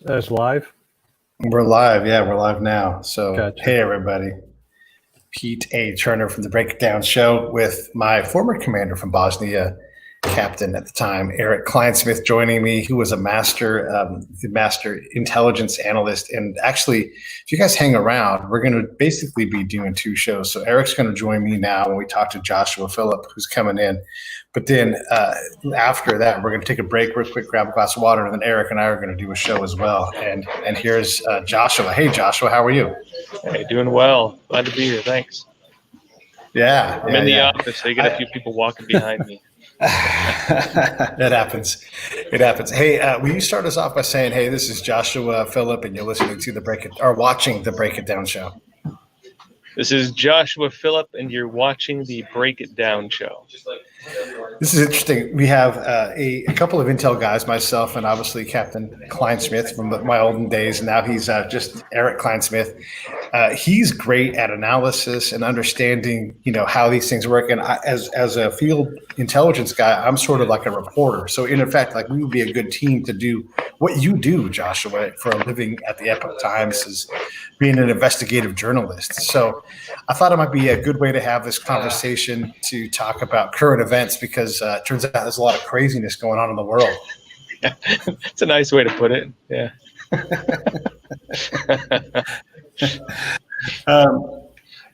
as live? We're live. Yeah, we're live now. So, Gotcha. Hey, everybody. Pete A. Turner from the Breakdown Show with my former commander from Bosnia, captain at the time, Erik Kleinsmith, joining me, who was a master intelligence analyst. And actually, if you guys hang around, we're going to basically be doing two shows. So Eric's going to join me now when we talk to Joshua Philipp, who's coming in. But then after that, we're going to take a break real quick, grab a glass of water, and then Erik and I are going to do a show as well. And here's Joshua. Hey, Joshua, how are you? Hey, doing well. Glad to be here. Thanks. Yeah. I'm in the office, so you get a few people walking behind me. It happens. Hey, will you start us off by saying, hey, this is Joshua Philipp, and you're listening to watching the Break It Down Show. This is Joshua Philipp, and you're watching the Break It Down Show. This is interesting. We have a couple of intel guys, myself and obviously Captain Kleinsmith from my olden days. And now he's just Erik Kleinsmith. He's great at analysis and understanding, how these things work. And as a field intelligence guy, I'm sort of like a reporter. So in effect, we would be a good team to do what you do, Joshua, for a living at the Epoch Times, is being an investigative journalist. So I thought it might be a good way to have this conversation to talk about current events, because it turns out there's a lot of craziness going on in the world. It's a nice way to put it. Yeah.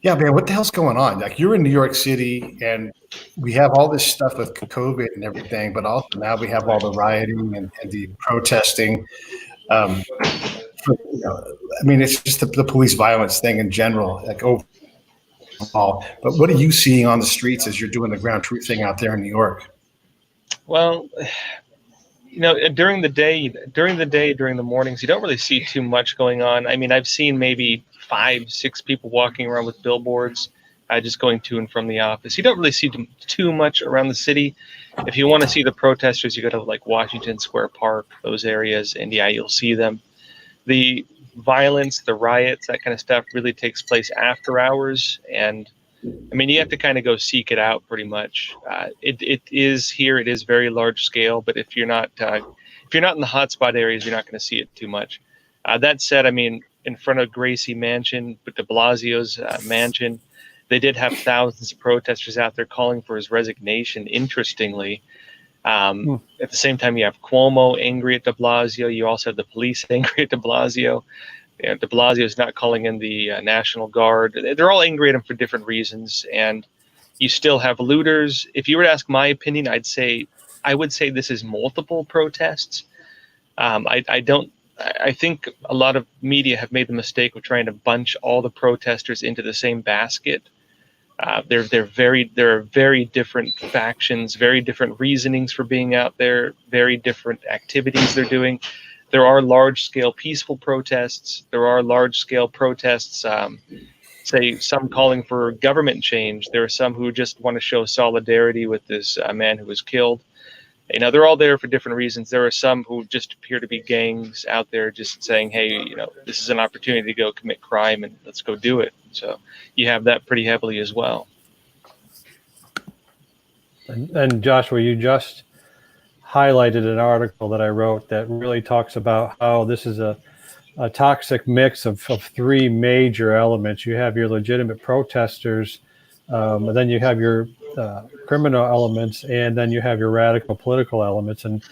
Yeah, man, what the hell's going on? You're in New York City, and we have all this stuff with COVID and everything, but also now we have all the rioting and the protesting. It's just the police violence thing in general, overall. But what are you seeing on the streets as you're doing the ground truth thing out there in New York? Well, during the mornings, you don't really see too much going on. I mean, I've seen maybe 5-6 people walking around with billboards, just going to and from the office. You don't really see too much around the city. If you want to see the protesters, you go to Washington Square Park, those areas, and yeah, you'll see them. The violence, the riots, that kind of stuff really takes place after hours, and I mean, you have to kind of go seek it out pretty much. It is very large scale, but if you're not in the hotspot areas, you're not going to see it too much. That said, I mean, in front of Gracie Mansion, but de Blasio's mansion, they did have thousands of protesters out there calling for his resignation, interestingly. At the same time, you have Cuomo angry at de Blasio. You also have the police angry at de Blasio. De Blasio is not calling in the National Guard. They're all angry at him for different reasons. And you still have looters. If you were to ask my opinion, I would say this is multiple protests. I think a lot of media have made the mistake of trying to bunch all the protesters into the same basket. There are very different factions, very different reasonings for being out there, very different activities they're doing. There are large-scale peaceful protests. There are large-scale protests, say some calling for government change. There are some who just want to show solidarity with this man who was killed. They're all there for different reasons. There are some who just appear to be gangs out there just saying, hey, this is an opportunity to go commit crime and let's go do it. So you have that pretty heavily as well. And Joshua, you just highlighted an article that I wrote that really talks about how this is a toxic mix of three major elements. You have your legitimate protesters, and then you have your criminal elements, and then you have your radical political elements. And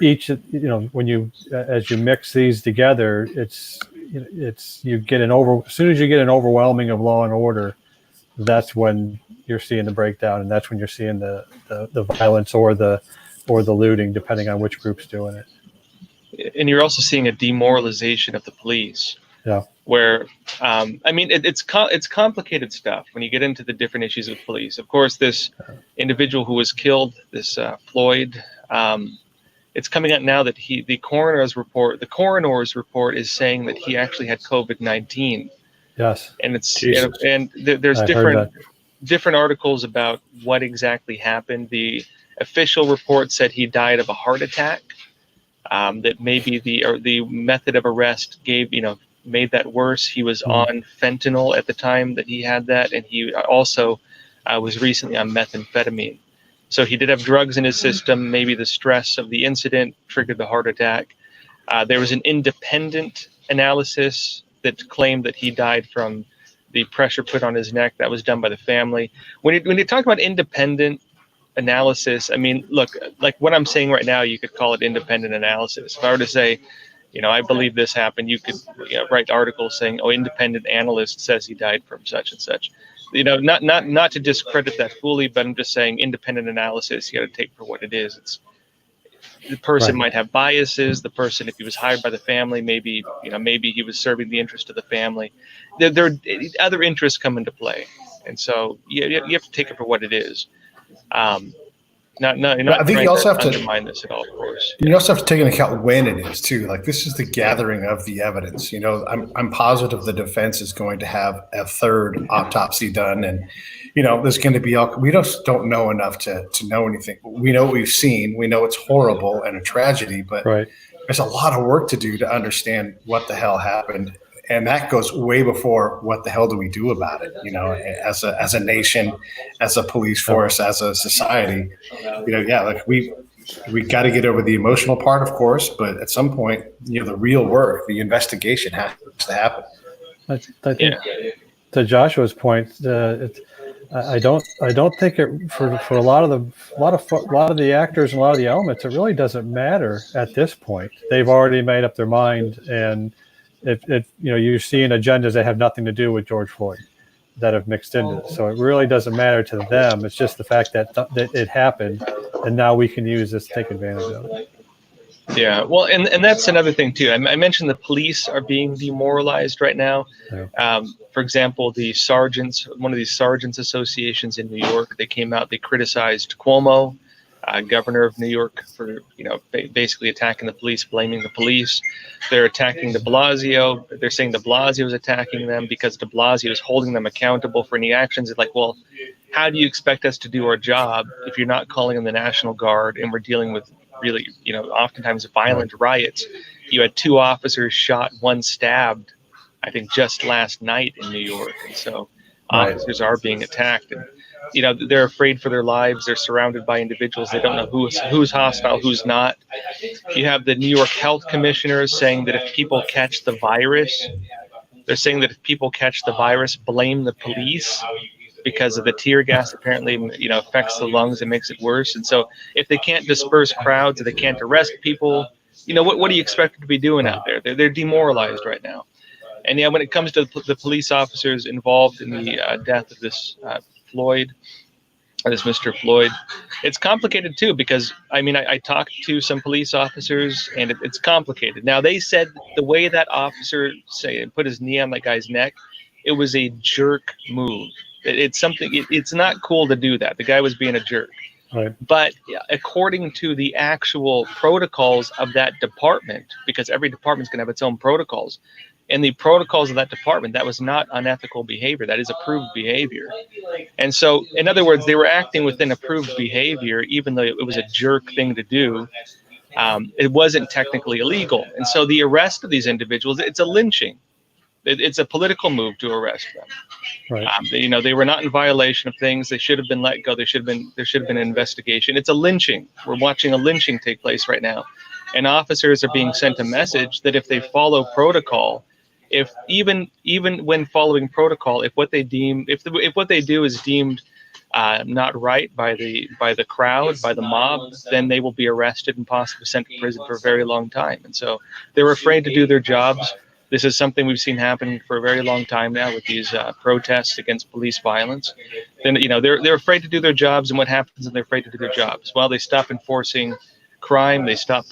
each, when you as you mix these together, as soon as you get an overwhelming of law and order, that's when you're seeing the breakdown, and that's when you're seeing the violence or the looting, depending on which group's doing it. And you're also seeing a demoralization of the police. Yeah. Where, it's complicated stuff when you get into the different issues with police. Of course, this individual who was killed, this Floyd, it's coming out now that the coroner's report is saying that he actually had COVID-19. Yes. And there's different articles about what exactly happened. The official report said he died of a heart attack. That maybe the method of arrest made that worse. He was on fentanyl at the time that he had that, and he also was recently on methamphetamine. So he did have drugs in his system. Maybe the stress of the incident triggered the heart attack. There was an independent analysis that claimed that he died from the pressure put on his neck. That was done by the family. When you talk about independent analysis, I mean, look, like what I'm saying right now, you could call it independent analysis. If I were to say, I believe this happened, you could write articles saying, oh, independent analyst says he died from such and such. Not to discredit that fully, but I'm just saying independent analysis, you got to take for what it is. It's the person might have biases. The person, if he was hired by the family, maybe he was serving the interest of the family. There other interests come into play, and so you have to take it for what it is. You're not I think trying you also to have to undermine this at all, of course. You also have to take into account when it is too. Like, this is the gathering of the evidence. I'm positive the defense is going to have a third autopsy done, and there's going to be we just don't know enough to know anything. We know what we've seen. We know it's horrible and a tragedy, but there's a lot of work to do to understand what the hell happened. And that goes way before what the hell do we do about it, as a nation, as a police force, as a society. Like we got to get over the emotional part, of course, but at some point, the real work, the investigation has to happen. I think to Joshua's point, I don't think it for a lot of the actors and a lot of the elements, it really doesn't matter at this point. They've already made up their mind, and you're seeing agendas that have nothing to do with George Floyd that have mixed into it. So it really doesn't matter to them. It's just the fact that it happened, and now we can use this to take advantage of it. Yeah, well, and that's another thing too. I mentioned the police are being demoralized right now. Yeah. For example, one of these sergeants associations in New York, they came out, they criticized Cuomo, governor of New York, for basically attacking the police, blaming the police. They're attacking de Blasio. They're saying de Blasio is attacking them because de Blasio is holding them accountable for any actions. It's like, well, how do you expect us to do our job if you're not calling in the National Guard and we're dealing with really, oftentimes violent riots? You had 2 officers shot, 1 stabbed, I think just last night in New York. And so officers are being attacked, and they're afraid for their lives. They're surrounded by individuals. They don't know who's hostile, who's not. You have the New York health commissioners saying that if people catch the virus, blame the police because of the tear gas apparently, affects the lungs and makes it worse. And so if they can't disperse crowds, if they can't arrest people, what do you expect them to be doing out there? They're demoralized right now. And when it comes to the police officers involved in the death of this Mr. Floyd, it's complicated too, because I talked to some police officers, and it's complicated. Now, they said the way that officer put his knee on that guy's neck, it was a jerk move. It's something. It's not cool to do that. The guy was being a jerk. Right. But according to the actual protocols of that department, because every department's going to have its own protocols, and the protocols of that department, that was not unethical behavior. That is approved behavior. And so, in other words, they were acting within approved behavior, even though it was a jerk thing to do. It wasn't technically illegal. And so the arrest of these individuals, it's a lynching. It's a political move to arrest them. Right. They were not in violation of things. They should have been let go. There should have been an investigation. It's a lynching. We're watching a lynching take place right now, and officers are being sent a message that if they follow protocol, if even when following protocol, if what they do is deemed not right by the crowd, by the mob, then they will be arrested and possibly sent to prison for a very long time. And so they're afraid to do their jobs. This is something we've seen happen for a very long time now with these protests against police violence. Then they're afraid to do their jobs, and what happens when they're afraid to do their jobs? Well, they stop enforcing crime. They stop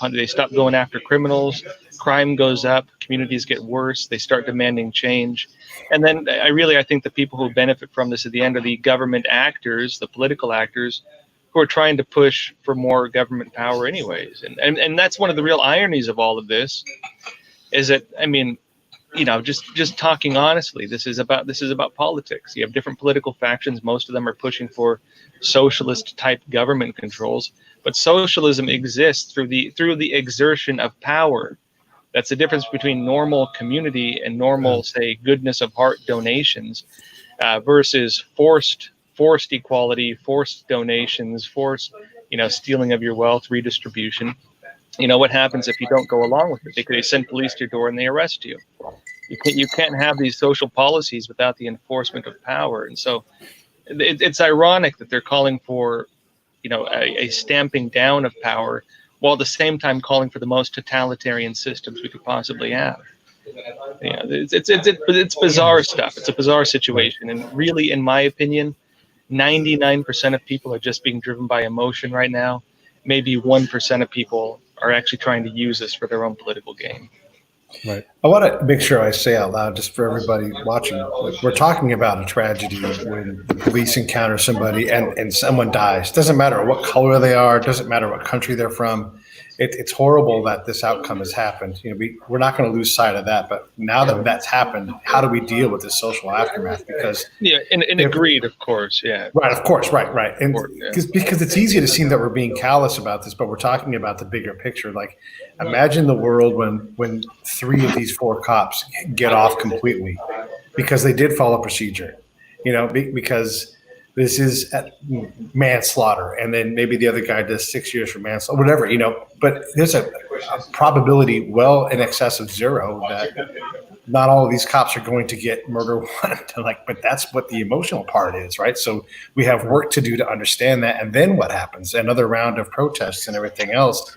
going after criminals. Crime goes up. Communities get worse. They start demanding change. And then I think the people who benefit from this at the end are the government actors, the political actors, who are trying to push for more government power anyways. And that's one of the real ironies of all of this, is that, just talking honestly, this is about politics. You have different political factions. Most of them are pushing for socialist type government controls, but socialism exists through the exertion of power. That's the difference between normal community and normal, say, goodness of heart donations versus forced equality, forced donations, forced, stealing of your wealth, redistribution. What happens if you don't go along with it? They send police to your door and they arrest you. You can't have these social policies without the enforcement of power. And so it's ironic that they're calling for, a stamping down of power, while at the same time calling for the most totalitarian systems we could possibly have. It's bizarre stuff. It's a bizarre situation, and really, in my opinion, 99% of people are just being driven by emotion right now. Maybe 1% of people are actually trying to use this for their own political gain. Right. I want to make sure I say out loud, just for everybody watching, we're talking about a tragedy when the police encounter somebody and someone dies. Doesn't matter what color they are, doesn't matter what country they're from. It's horrible that this outcome has happened. We're not going to lose sight of that. But now that that's happened, how do we deal with this social aftermath? Because and agreed, of course, yeah. Right, of course, right, and yeah. because it's easy to seem that we're being callous about this, but we're talking about the bigger picture. Like, imagine the world when 3 of these 4 cops get off completely because they did follow procedure, because this is manslaughter, and then maybe the other guy does 6 years for manslaughter, whatever, but there's a probability well in excess of 0 that not all of these cops are going to get murder warrant. But that's what the emotional part is, right? So we have work to do to understand that. And then what happens? Another round of protests and everything else.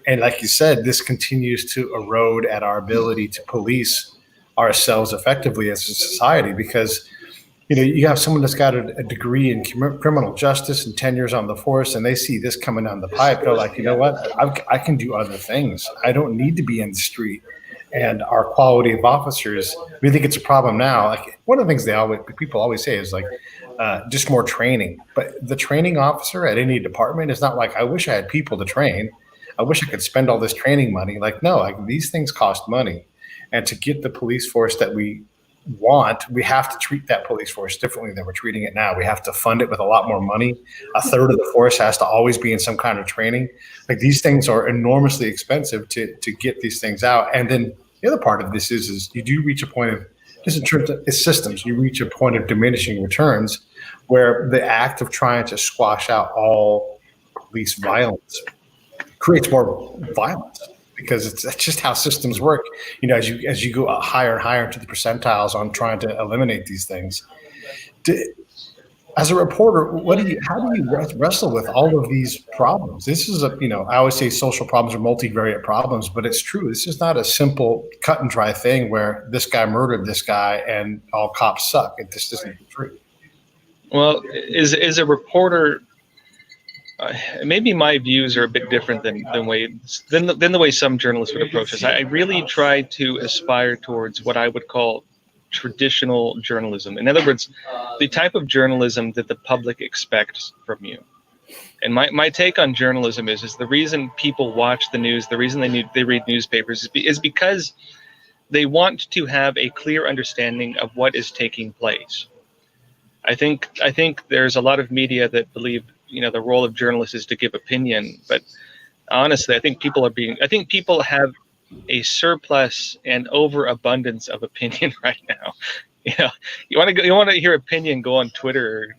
And like you said, this continues to erode at our ability to police ourselves effectively as a society, because you have someone that's got a degree in criminal justice and 10 years on the force, and they see this coming down the pipe. They're like, you know what? I can do other things. I don't need to be in the street. And our quality of officers, we think it's a problem now. Like, one of the things people always say is just more training. But the training officer at any department is not like, I wish I had people to train. I wish I could spend all this training money. These things cost money. And to get the police force that we want, we have to treat that police force differently than we're treating it now. We have to fund it with a lot more money. A third of the force has to always be in some kind of training. These things are enormously expensive to get these things out. And then the other part of this is you do reach a point of, just in terms of systems, you reach a point of diminishing returns where the act of trying to squash out all police violence creates more violence. Because that's just how systems work. As you go higher and higher into the percentiles on trying to eliminate these things. As a reporter, how do you wrestle with all of these problems? This is I always say social problems are multivariate problems, but it's true. This is not a simple cut and dry thing where this guy murdered this guy and all cops suck. It just isn't true. Well, as a reporter, maybe my views are a bit different than the way some journalists would approach this. I really try to aspire towards what I would call traditional journalism. In other words, the type of journalism that the public expects from you. And my take on journalism is the reason people watch the news, the reason they read newspapers is because they want to have a clear understanding of what is taking place. I think there's a lot of media that believe the role of journalists is to give opinion, but honestly, I think people have a surplus and overabundance of opinion right now. You want to hear opinion, go on Twitter,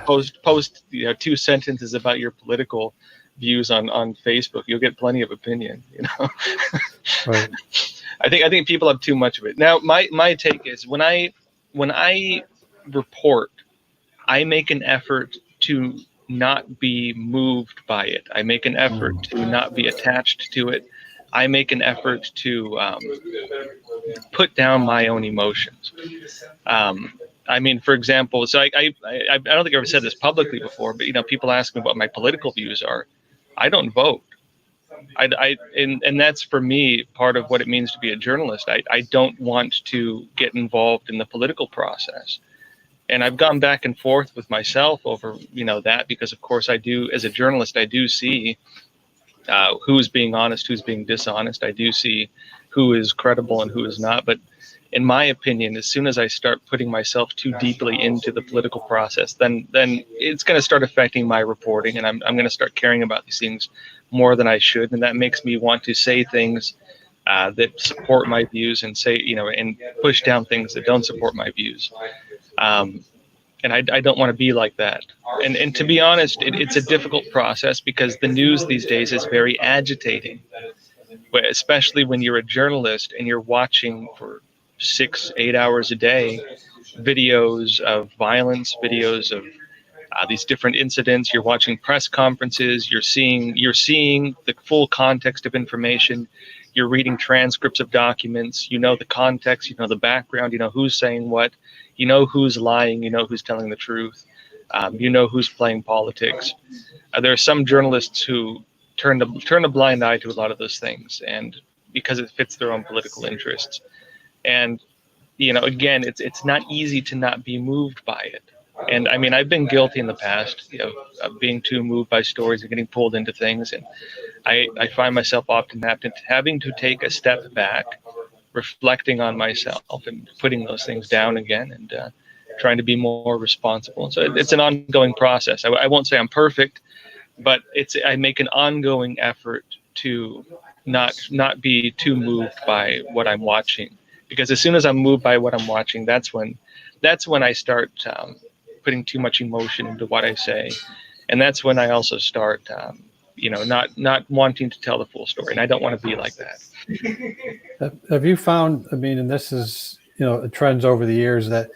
post 2 sentences about your political views on Facebook. You'll get plenty of opinion. Right. I think people have too much of it. Now, my take is when I report, I make an effort to not be moved by it. I make an effort to not be attached to it. I make an effort to put down my own emotions. For example, so I don't think I've ever said this publicly before, but people ask me what my political views are. I don't vote. And that's for me part of what it means to be a journalist. I don't want to get involved in the political process. And I've gone back and forth with myself over, that, because of course I do, as a journalist, I do see who's being honest, who's being dishonest. I do see who is credible and who is not. But in my opinion, as soon as I start putting myself too deeply into the political process, then it's going to start affecting my reporting, and I'm going to start caring about these things more than I should. And that makes me want to say things that support my views and and push down things that don't support my views. And I don't want to be like that. And to be honest, it's a difficult process because the news these days is very agitating, especially when you're a journalist and you're watching for 6-8 hours a day videos of violence, videos of these different incidents. You're watching press conferences. You're seeing the full context of information. You're reading transcripts of documents. You know the context. You know the background. You know who's saying what. You know who's lying. You know who's telling the truth. You know who's playing politics. There are some journalists who turn a blind eye to a lot of those things, and because it fits their own political interests. And again, it's not easy to not be moved by it. And I mean, I've been guilty in the past of being too moved by stories and getting pulled into things. And I find myself often having to take a step back, reflecting on myself and putting those things down again and trying to be more responsible. So it's an ongoing process. I won't say I'm perfect, but I make an ongoing effort to not be too moved by what I'm watching. Because as soon as I'm moved by what I'm watching, that's when I start putting too much emotion into what I say, and that's when I also start, not wanting to tell the full story. And I don't want to be like that. Have you found? I mean, and this is trends over the years that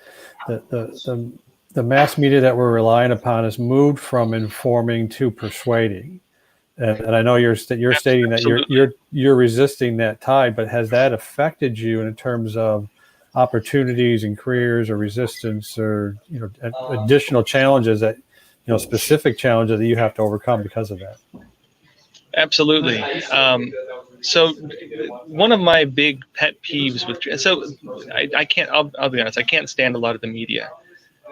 the mass media that we're relying upon has moved from informing to persuading. And I know you're stating that you're resisting that tide, but has that affected you in terms of opportunities and careers or resistance or additional challenges that specific challenges that you have to overcome because of that? Absolutely. So one of my big pet peeves I can't. I'll be honest. I can't stand a lot of the media.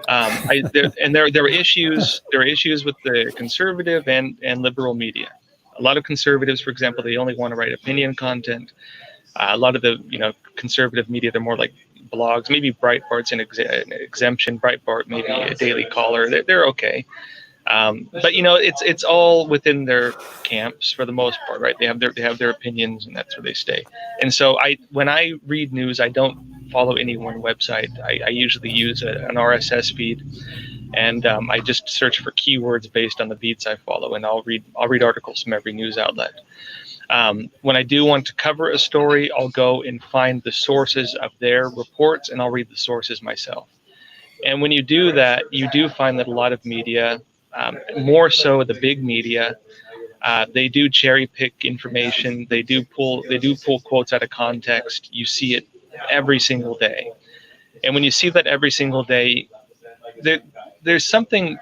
There are issues. There are issues with the conservative and liberal media. A lot of conservatives, for example, they only want to write opinion content. A lot of the conservative media, they're more like blogs. Maybe Breitbart's an exemption. Breitbart, maybe a Daily Caller. They're okay. But it's all within their camps for the most part, right? They have their opinions, and that's where they stay. And so when I read news, I don't follow any one website. I usually use an RSS feed, and I just search for keywords based on the beats I follow, and I'll read articles from every news outlet. When I do want to cover a story, I'll go and find the sources of their reports, and I'll read the sources myself. And when you do that, you do find that a lot of media, more so the big media, they do cherry pick information. They do pull quotes out of context. You see it every single day. And when you see that every single day, there's something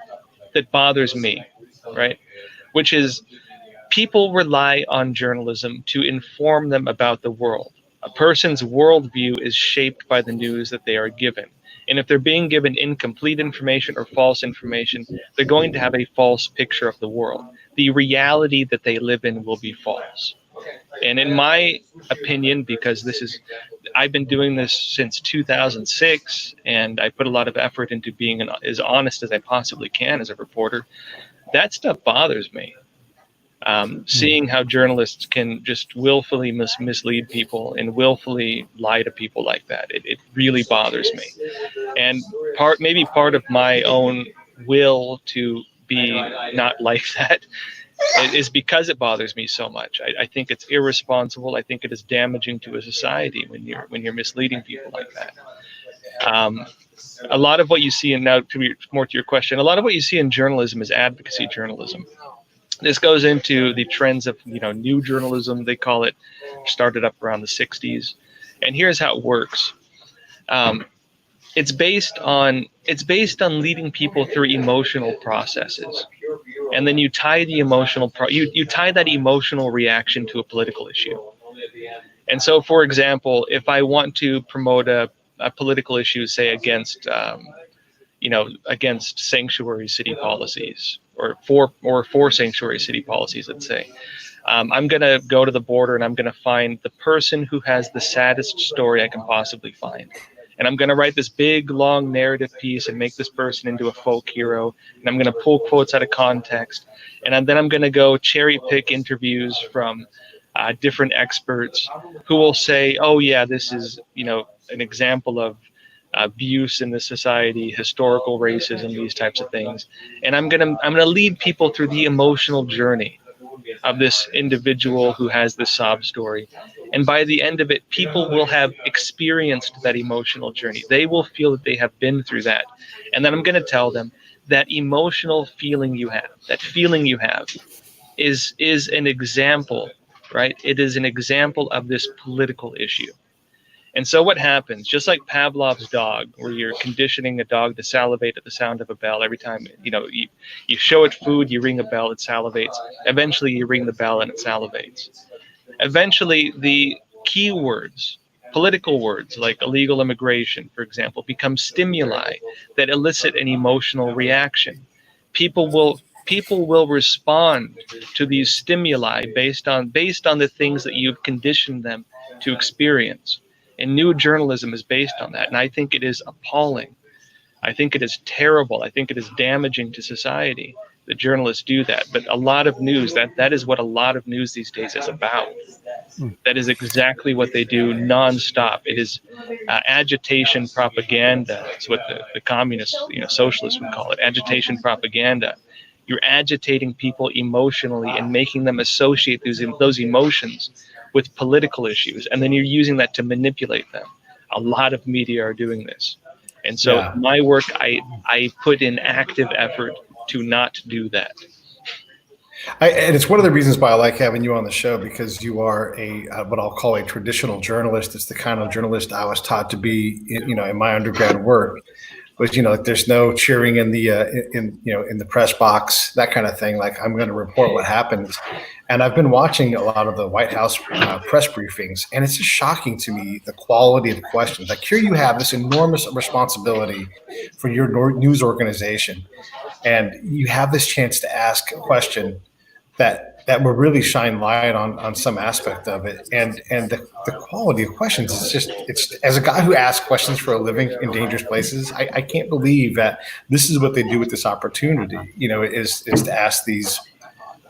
that bothers me, right? Which is people rely on journalism to inform them about the world. A person's worldview is shaped by the news that they are given. And if they're being given incomplete information or false information, they're going to have a false picture of the world. The reality that they live in will be false. And in my opinion, because I've been doing this since 2006, and I put a lot of effort into being as honest as I possibly can as a reporter, that stuff bothers me. Seeing how journalists can just willfully mislead people and willfully lie to people like that, it really bothers me. And part of my own will to be not like that is because it bothers me so much. I think it's irresponsible. I think it is damaging to a society when you're misleading people like that. A lot of what you see, and now more to your question, a lot of what you see in journalism is advocacy journalism. This goes into the trends of new journalism, they call it, started up around the 60s. And here's how it works. It's based on leading people through emotional processes, and then you tie the you tie that emotional reaction to a political issue. And so, for example, if I want to promote a political issue, say against sanctuary city policies, or for sanctuary city policies, let's say, I'm going to go to the border and I'm going to find the person who has the saddest story I can possibly find. And I'm going to write this big, long narrative piece and make this person into a folk hero. And I'm going to pull quotes out of context. And then I'm going to go cherry pick interviews from different experts who will say, oh, yeah, this is, an example of abuse in the society, historical racism, these types of things. And I'm gonna lead people through the emotional journey of this individual who has this sob story. And by the end of it, people will have experienced that emotional journey. They will feel that they have been through that. And then I'm going to tell them that emotional feeling you have, that feeling you have is an example, right? It is an example of this political issue. And so what happens, just like Pavlov's dog, where you're conditioning a dog to salivate at the sound of a bell every time, you show it food, you ring a bell, it salivates. Eventually you ring the bell and it salivates. Eventually the keywords, political words like illegal immigration, for example, become stimuli that elicit an emotional reaction. People will respond to these stimuli based on the things that you've conditioned them to experience. And new journalism is based on that. And I think it is appalling. I think it is terrible. I think it is damaging to society that journalists do that. But a lot of news, that is what a lot of news these days is about. That is exactly what they do nonstop. It is agitation propaganda. That's what the communists, socialists would call it, agitation propaganda. You're agitating people emotionally and making them associate those emotions with political issues, and then you're using that to manipulate them. A lot of media are doing this. And so my work, I put in active effort to not do that. And it's one of the reasons why I like having you on the show, because you are what I'll call a traditional journalist. It's the kind of journalist I was taught to be, in my undergrad work. But there's no cheering in the in the press box, that kind of thing. Like, I'm going to report what happens. And I've been watching a lot of the White House press briefings, and it's just shocking to me the quality of the questions. Like, here you have this enormous responsibility for your news organization, and you have this chance to ask a question that will really shine light on some aspect of it. And the quality of questions is just, it's, as a guy who asks questions for a living in dangerous places, I can't believe that this is what they do with this opportunity, is to ask these,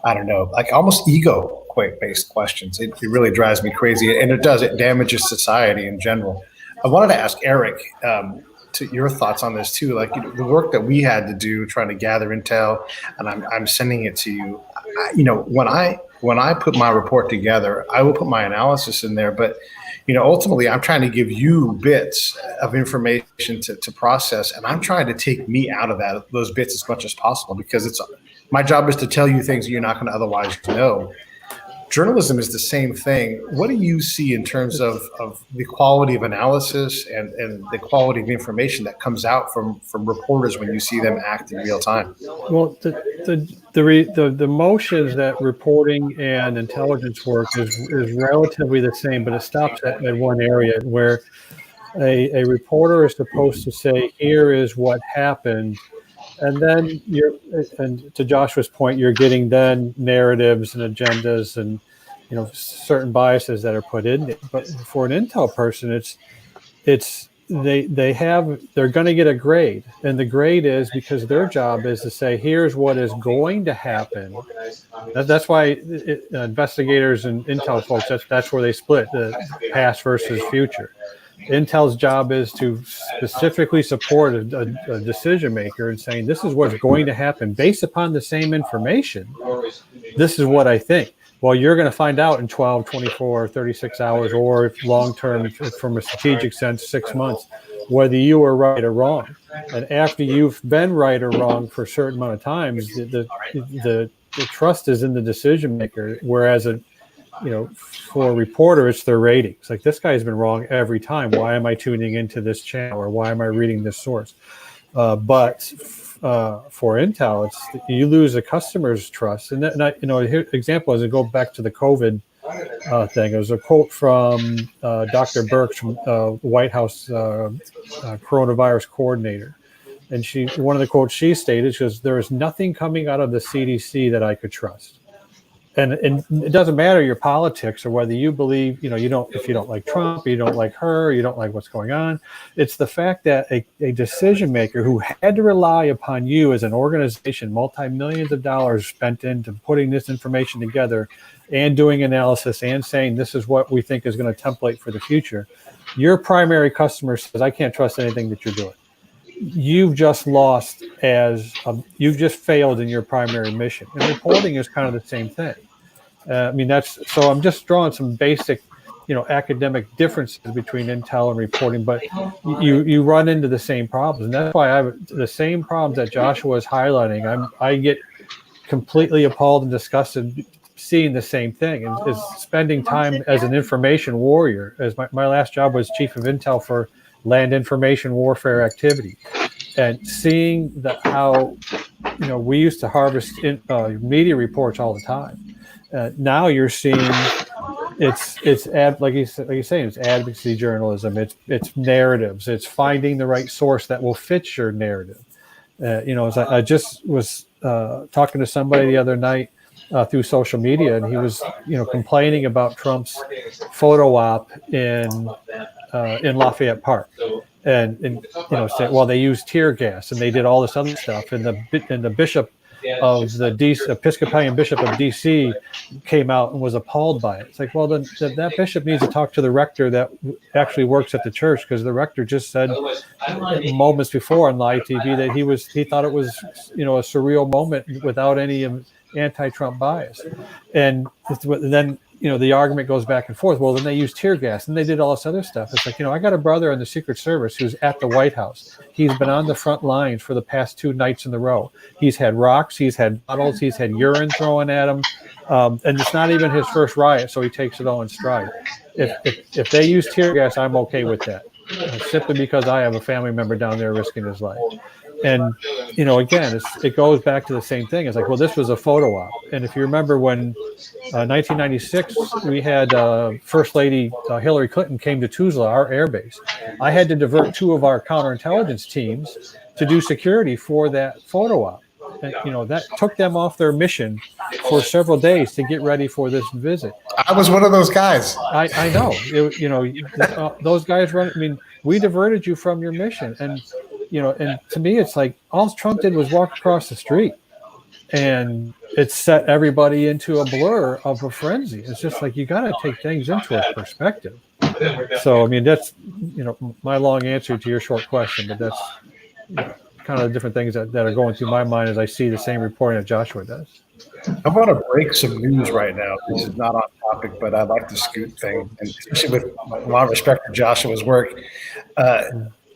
I don't know, like almost ego-based questions. It really drives me crazy. And it damages society in general. I wanted to ask Erik, to your thoughts on this too, like the work that we had to do trying to gather intel, and I'm sending it to you. When I put my report together, I will put my analysis in there, but ultimately I'm trying to give you bits of information to process, and I'm trying to take me out of those bits as much as possible, because it's my job is to tell you things that you're not going to otherwise know. Journalism is the same thing. What do you see in terms of the quality of analysis and the quality of information that comes out from reporters when you see them act in real time? Well, the motions that reporting and intelligence work is relatively the same, but it stops at one area where a reporter is supposed to say, here is what happened. And then and to Joshua's point, you're getting then narratives and agendas and, certain biases that are put in. But for an intel person, they're going to get a grade, and the grade is because their job is to say, here's what is going to happen. That's why investigators and intel folks, that's where they split the past versus future. Intel's job is to specifically support a decision maker and saying, this is what's going to happen based upon the same information. This is what I think. Well, you're going to find out in 12, 24, 36 hours, or if long-term, from a strategic sense, 6 months, whether you were right or wrong. And after you've been right or wrong for a certain amount of times, the trust is in the decision maker. Whereas for a reporter, it's their ratings. Like, this guy's been wrong every time. Why am I tuning into this channel, or why am I reading this source? But for intel, you lose a customer's trust. And example is, to go back to the COVID thing. It was a quote from Dr. Birx from White House coronavirus coordinator. And one of the quotes she stated, she goes, there is nothing coming out of the CDC that I could trust. And it doesn't matter your politics or whether you believe, if you don't like Trump, you don't like her, you don't like what's going on. It's the fact that a decision maker who had to rely upon you as an organization, multi-millions of dollars spent into putting this information together and doing analysis and saying, this is what we think is going to template for the future. your primary customer says, I can't trust anything that you're doing. You've just lost you've just failed in your primary mission. And reporting is kind of the same thing. I mean, so I'm just drawing some basic, academic differences between intel and reporting, but you run into the same problems. And that's why the same problems that Joshua is highlighting, I get completely appalled and disgusted seeing the same thing, and is spending time as an information warrior. As my last job was chief of intel for land information warfare activity, and seeing how we used to harvest media reports all the time. Now you're seeing like you're saying, it's advocacy journalism, it's narratives, it's finding the right source that will fit your narrative. As I just was talking to somebody the other night through social media, and he was complaining about Trump's photo op in Lafayette Park, and said, well, they used tear gas and they did all this other stuff, and the bishop of the Episcopalian bishop of DC came out and was appalled by it. It's like, well, then that bishop needs to talk to the rector that actually works at the church, because the rector just said moments before on live TV that he thought it was a surreal moment without any anti-Trump bias. And then the argument goes back and forth. Well, then they used tear gas and they did all this other stuff. It's like, I got a brother in the Secret Service who's at the White House. He's been on the front lines for the past 2 nights in a row. He's had rocks, he's had bottles, he's had urine thrown at him. And it's not even his first riot, so he takes it all in stride. If they use tear gas, I'm okay with that, simply because I have a family member down there risking his life. And, again, it goes back to the same thing. It's like, well, this was a photo op. And if you remember when 1996, we had First Lady Hillary Clinton came to Tuzla, our air base. I had to divert 2 of our counterintelligence teams to do security for that photo op. And, that took them off their mission for several days to get ready for this visit. I was one of those guys. I know. Those guys run. I mean, we diverted you from your mission. And and to me, it's like all Trump did was walk across the street, and it set everybody into a blur of a frenzy. It's just like, you got to take things into a perspective. So, I mean, that's, my long answer to your short question, but that's kind of the different things that are going through my mind as I see the same reporting that Joshua does. I want to break some news right now. This is not on topic, but I like the scoot thing, and especially with a lot of respect for Joshua's work.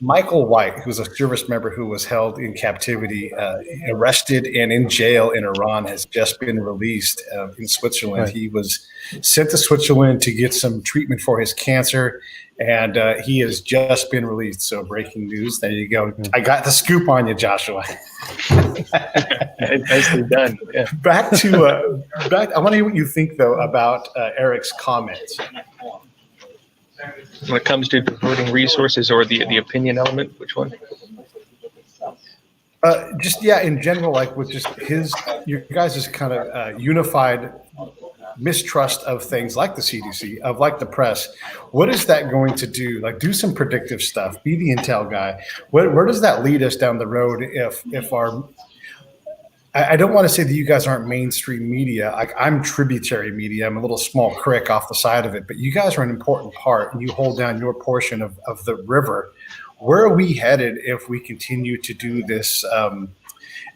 Michael White, who's a service member who was held in captivity, arrested and in jail in Iran, has just been released in Switzerland. Right. He was sent to Switzerland to get some treatment for his cancer, and he has just been released. So breaking news. There you go. I got the scoop on you, Joshua. Nicely done. Yeah. Back. I want to hear what you think, though, about Erik's comments. When it comes to diverting resources or the opinion element, which one? In general, like with just your guys' kind of unified mistrust of things like the CDC, of like the press. What is that going to do? Like, do some predictive stuff, be the intel guy. Where does that lead us down the road if our I don't want to say that you guys aren't mainstream media. Like, I'm tributary media. I'm a little small creek off the side of it, but you guys are an important part, and you hold down your portion of the river. Where are we headed if we continue to do this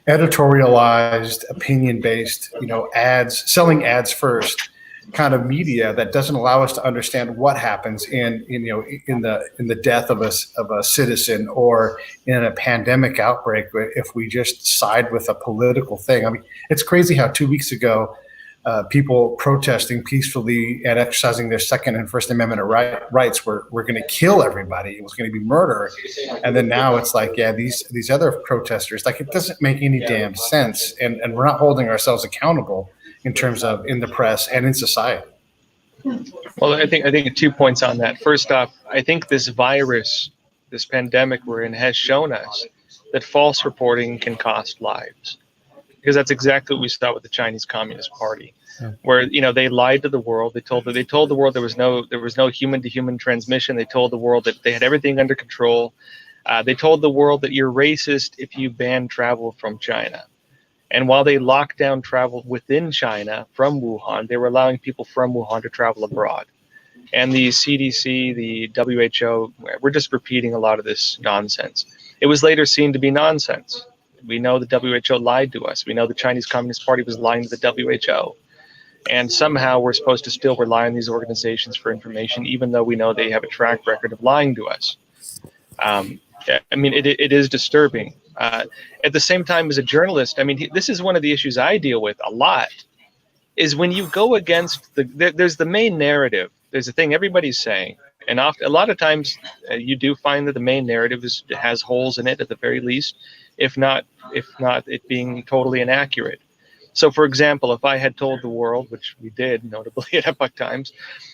editorialized, opinion-based, ads, selling ads first kind of media that doesn't allow us to understand what happens in the death of a citizen or in a pandemic outbreak if we just side with a political thing? I mean, it's crazy how 2 weeks ago people protesting peacefully and exercising their Second and First Amendment rights were going to kill everybody. It was going to be murder. And then now it's like, these other protesters, like, it doesn't make any damn sense. And we're not holding ourselves accountable in terms of in the press and in society. Well, I think 2 points on that. First off, I think this virus, this pandemic we're in, has shown us that false reporting can cost lives. Because that's exactly what we saw with the Chinese Communist Party, where they lied to the world. They told the world there was no human-to-human transmission. They told the world that they had everything under control. They told the world that you're racist if you ban travel from China. And while they locked down travel within China from Wuhan, they were allowing people from Wuhan to travel abroad. And the CDC, the WHO, we're just repeating a lot of this nonsense. It was later seen to be nonsense. We know the WHO lied to us. We know the Chinese Communist Party was lying to the WHO. And somehow we're supposed to still rely on these organizations for information, even though we know they have a track record of lying to us. I mean, it is disturbing. At the same time, as a journalist, I mean, this is one of the issues I deal with a lot, is when you go against there's the main narrative. There's a thing everybody's saying. And a lot of times you do find that the main narrative has holes in it at the very least, if not it being totally inaccurate. So, for example, if I had told the world, which we did, notably at Epoch Times,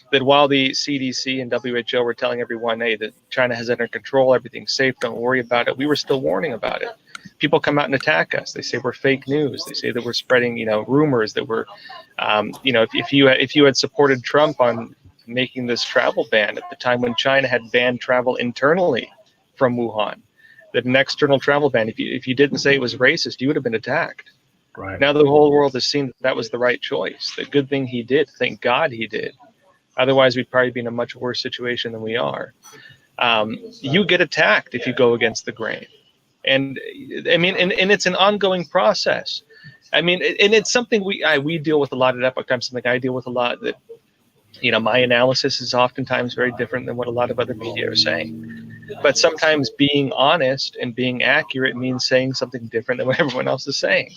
that while the CDC and WHO were telling everyone, hey, that China has it under control, everything's safe, don't worry about it, we were still warning about it. People come out and attack us. They say we're fake news. They say that we're spreading, rumors that we're, if you had supported Trump on making this travel ban at the time when China had banned travel internally from Wuhan, that an external travel ban, if you didn't say it was racist, you would have been attacked. Right. Now the whole world has seen that was the right choice. The good thing he did. Thank God he did. Otherwise, we'd probably be in a much worse situation than we are. You get attacked if you go against the grain. And I mean, and it's an ongoing process. I mean, and it's something we deal with a lot at Epoch Times, something I deal with a lot, that, my analysis is oftentimes very different than what a lot of other media are saying. But sometimes being honest and being accurate means saying something different than what everyone else is saying.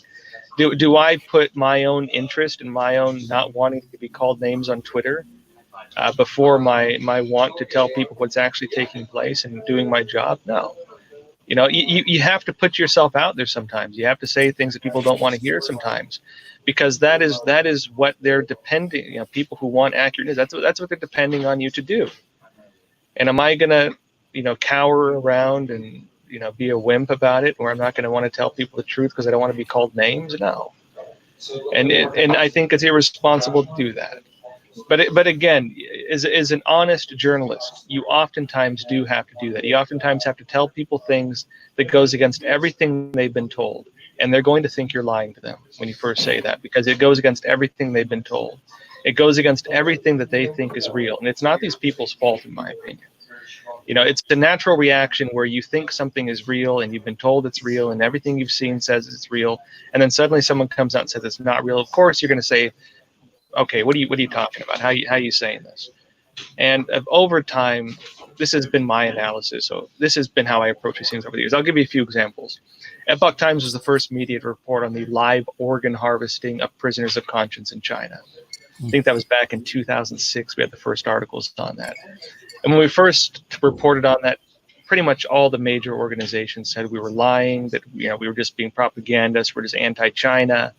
Do I put my own interest and my own not wanting to be called names on Twitter before my want to tell people what's actually taking place and doing my job? No. You have to put yourself out there sometimes. You have to say things that people don't want to hear sometimes, because that is what they're depending. People who want accurate news, that's what they're depending on you to do. And am I gonna, cower around and be a wimp about it, or I'm not going to want to tell people the truth because I don't want to be called names? No. And I think it's irresponsible to do that. But again, as an honest journalist, you oftentimes do have to do that. You oftentimes have to tell people things that goes against everything they've been told. And they're going to think you're lying to them when you first say that, because it goes against everything they've been told. It goes against everything that they think is real. And it's not these people's fault, in my opinion. It's the natural reaction where you think something is real and you've been told it's real and everything you've seen says it's real. And then suddenly someone comes out and says it's not real. Of course, you're going to say, okay, what are you talking about? How are you saying this? And over time, this has been my analysis. So this has been how I approach these things over the years. I'll give you a few examples. Epoch Times was the first media to report on the live organ harvesting of prisoners of conscience in China. I think that was back in 2006. We had the first articles on that. And when we first reported on that, pretty much all the major organizations said we were lying, that we were just being propagandists, we're just anti-China,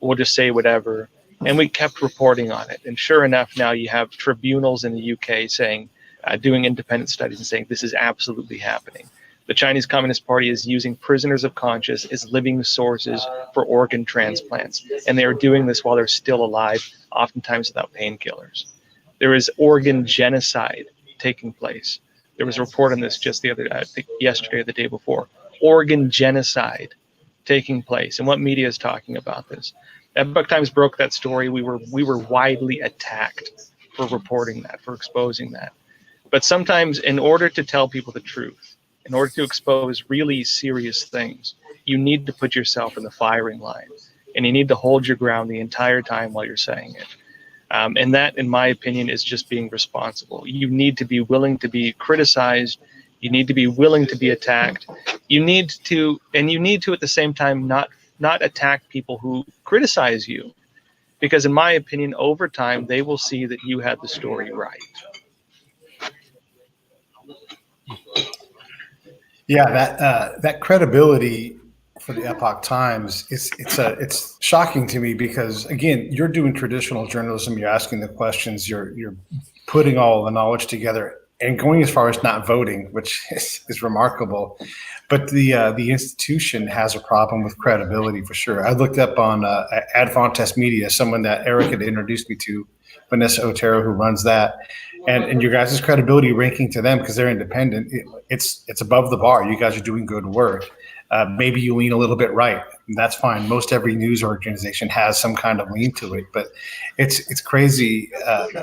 we'll just say whatever. And we kept reporting on it. And sure enough, now you have tribunals in the UK saying, doing independent studies and saying this is absolutely happening. The Chinese Communist Party is using prisoners of conscience as living sources for organ transplants. And they are doing this while they're still alive, oftentimes without painkillers. There is organ genocide taking place. There was a report on this just the other day, I think yesterday or the day before. Organ genocide taking place. And what media is talking about this? Epoch Times broke that story. We were widely attacked for reporting that, for exposing that. But sometimes in order to tell people the truth, in order to expose really serious things, you need to put yourself in the firing line. And you need to hold your ground the entire time while you're saying it. And that, in my opinion, is just being responsible. You need to be willing to be criticized. You need to be willing to be attacked. You need to at the same time not attack people who criticize you. Because in my opinion, over time, they will see that you had the story right. Yeah, that credibility for the Epoch Times, it's shocking to me because, again, you're doing traditional journalism. You're asking the questions. You're putting all the knowledge together and going as far as not voting, which is remarkable. But the institution has a problem with credibility for sure. I looked up on Advantes Media, someone that Erik had introduced me to, Vanessa Otero, who runs that. And your guys' credibility ranking to them, because they're independent, it's above the bar. You guys are doing good work. maybe you lean a little bit right. And that's fine. Most every news organization has some kind of lean to it, but it's crazy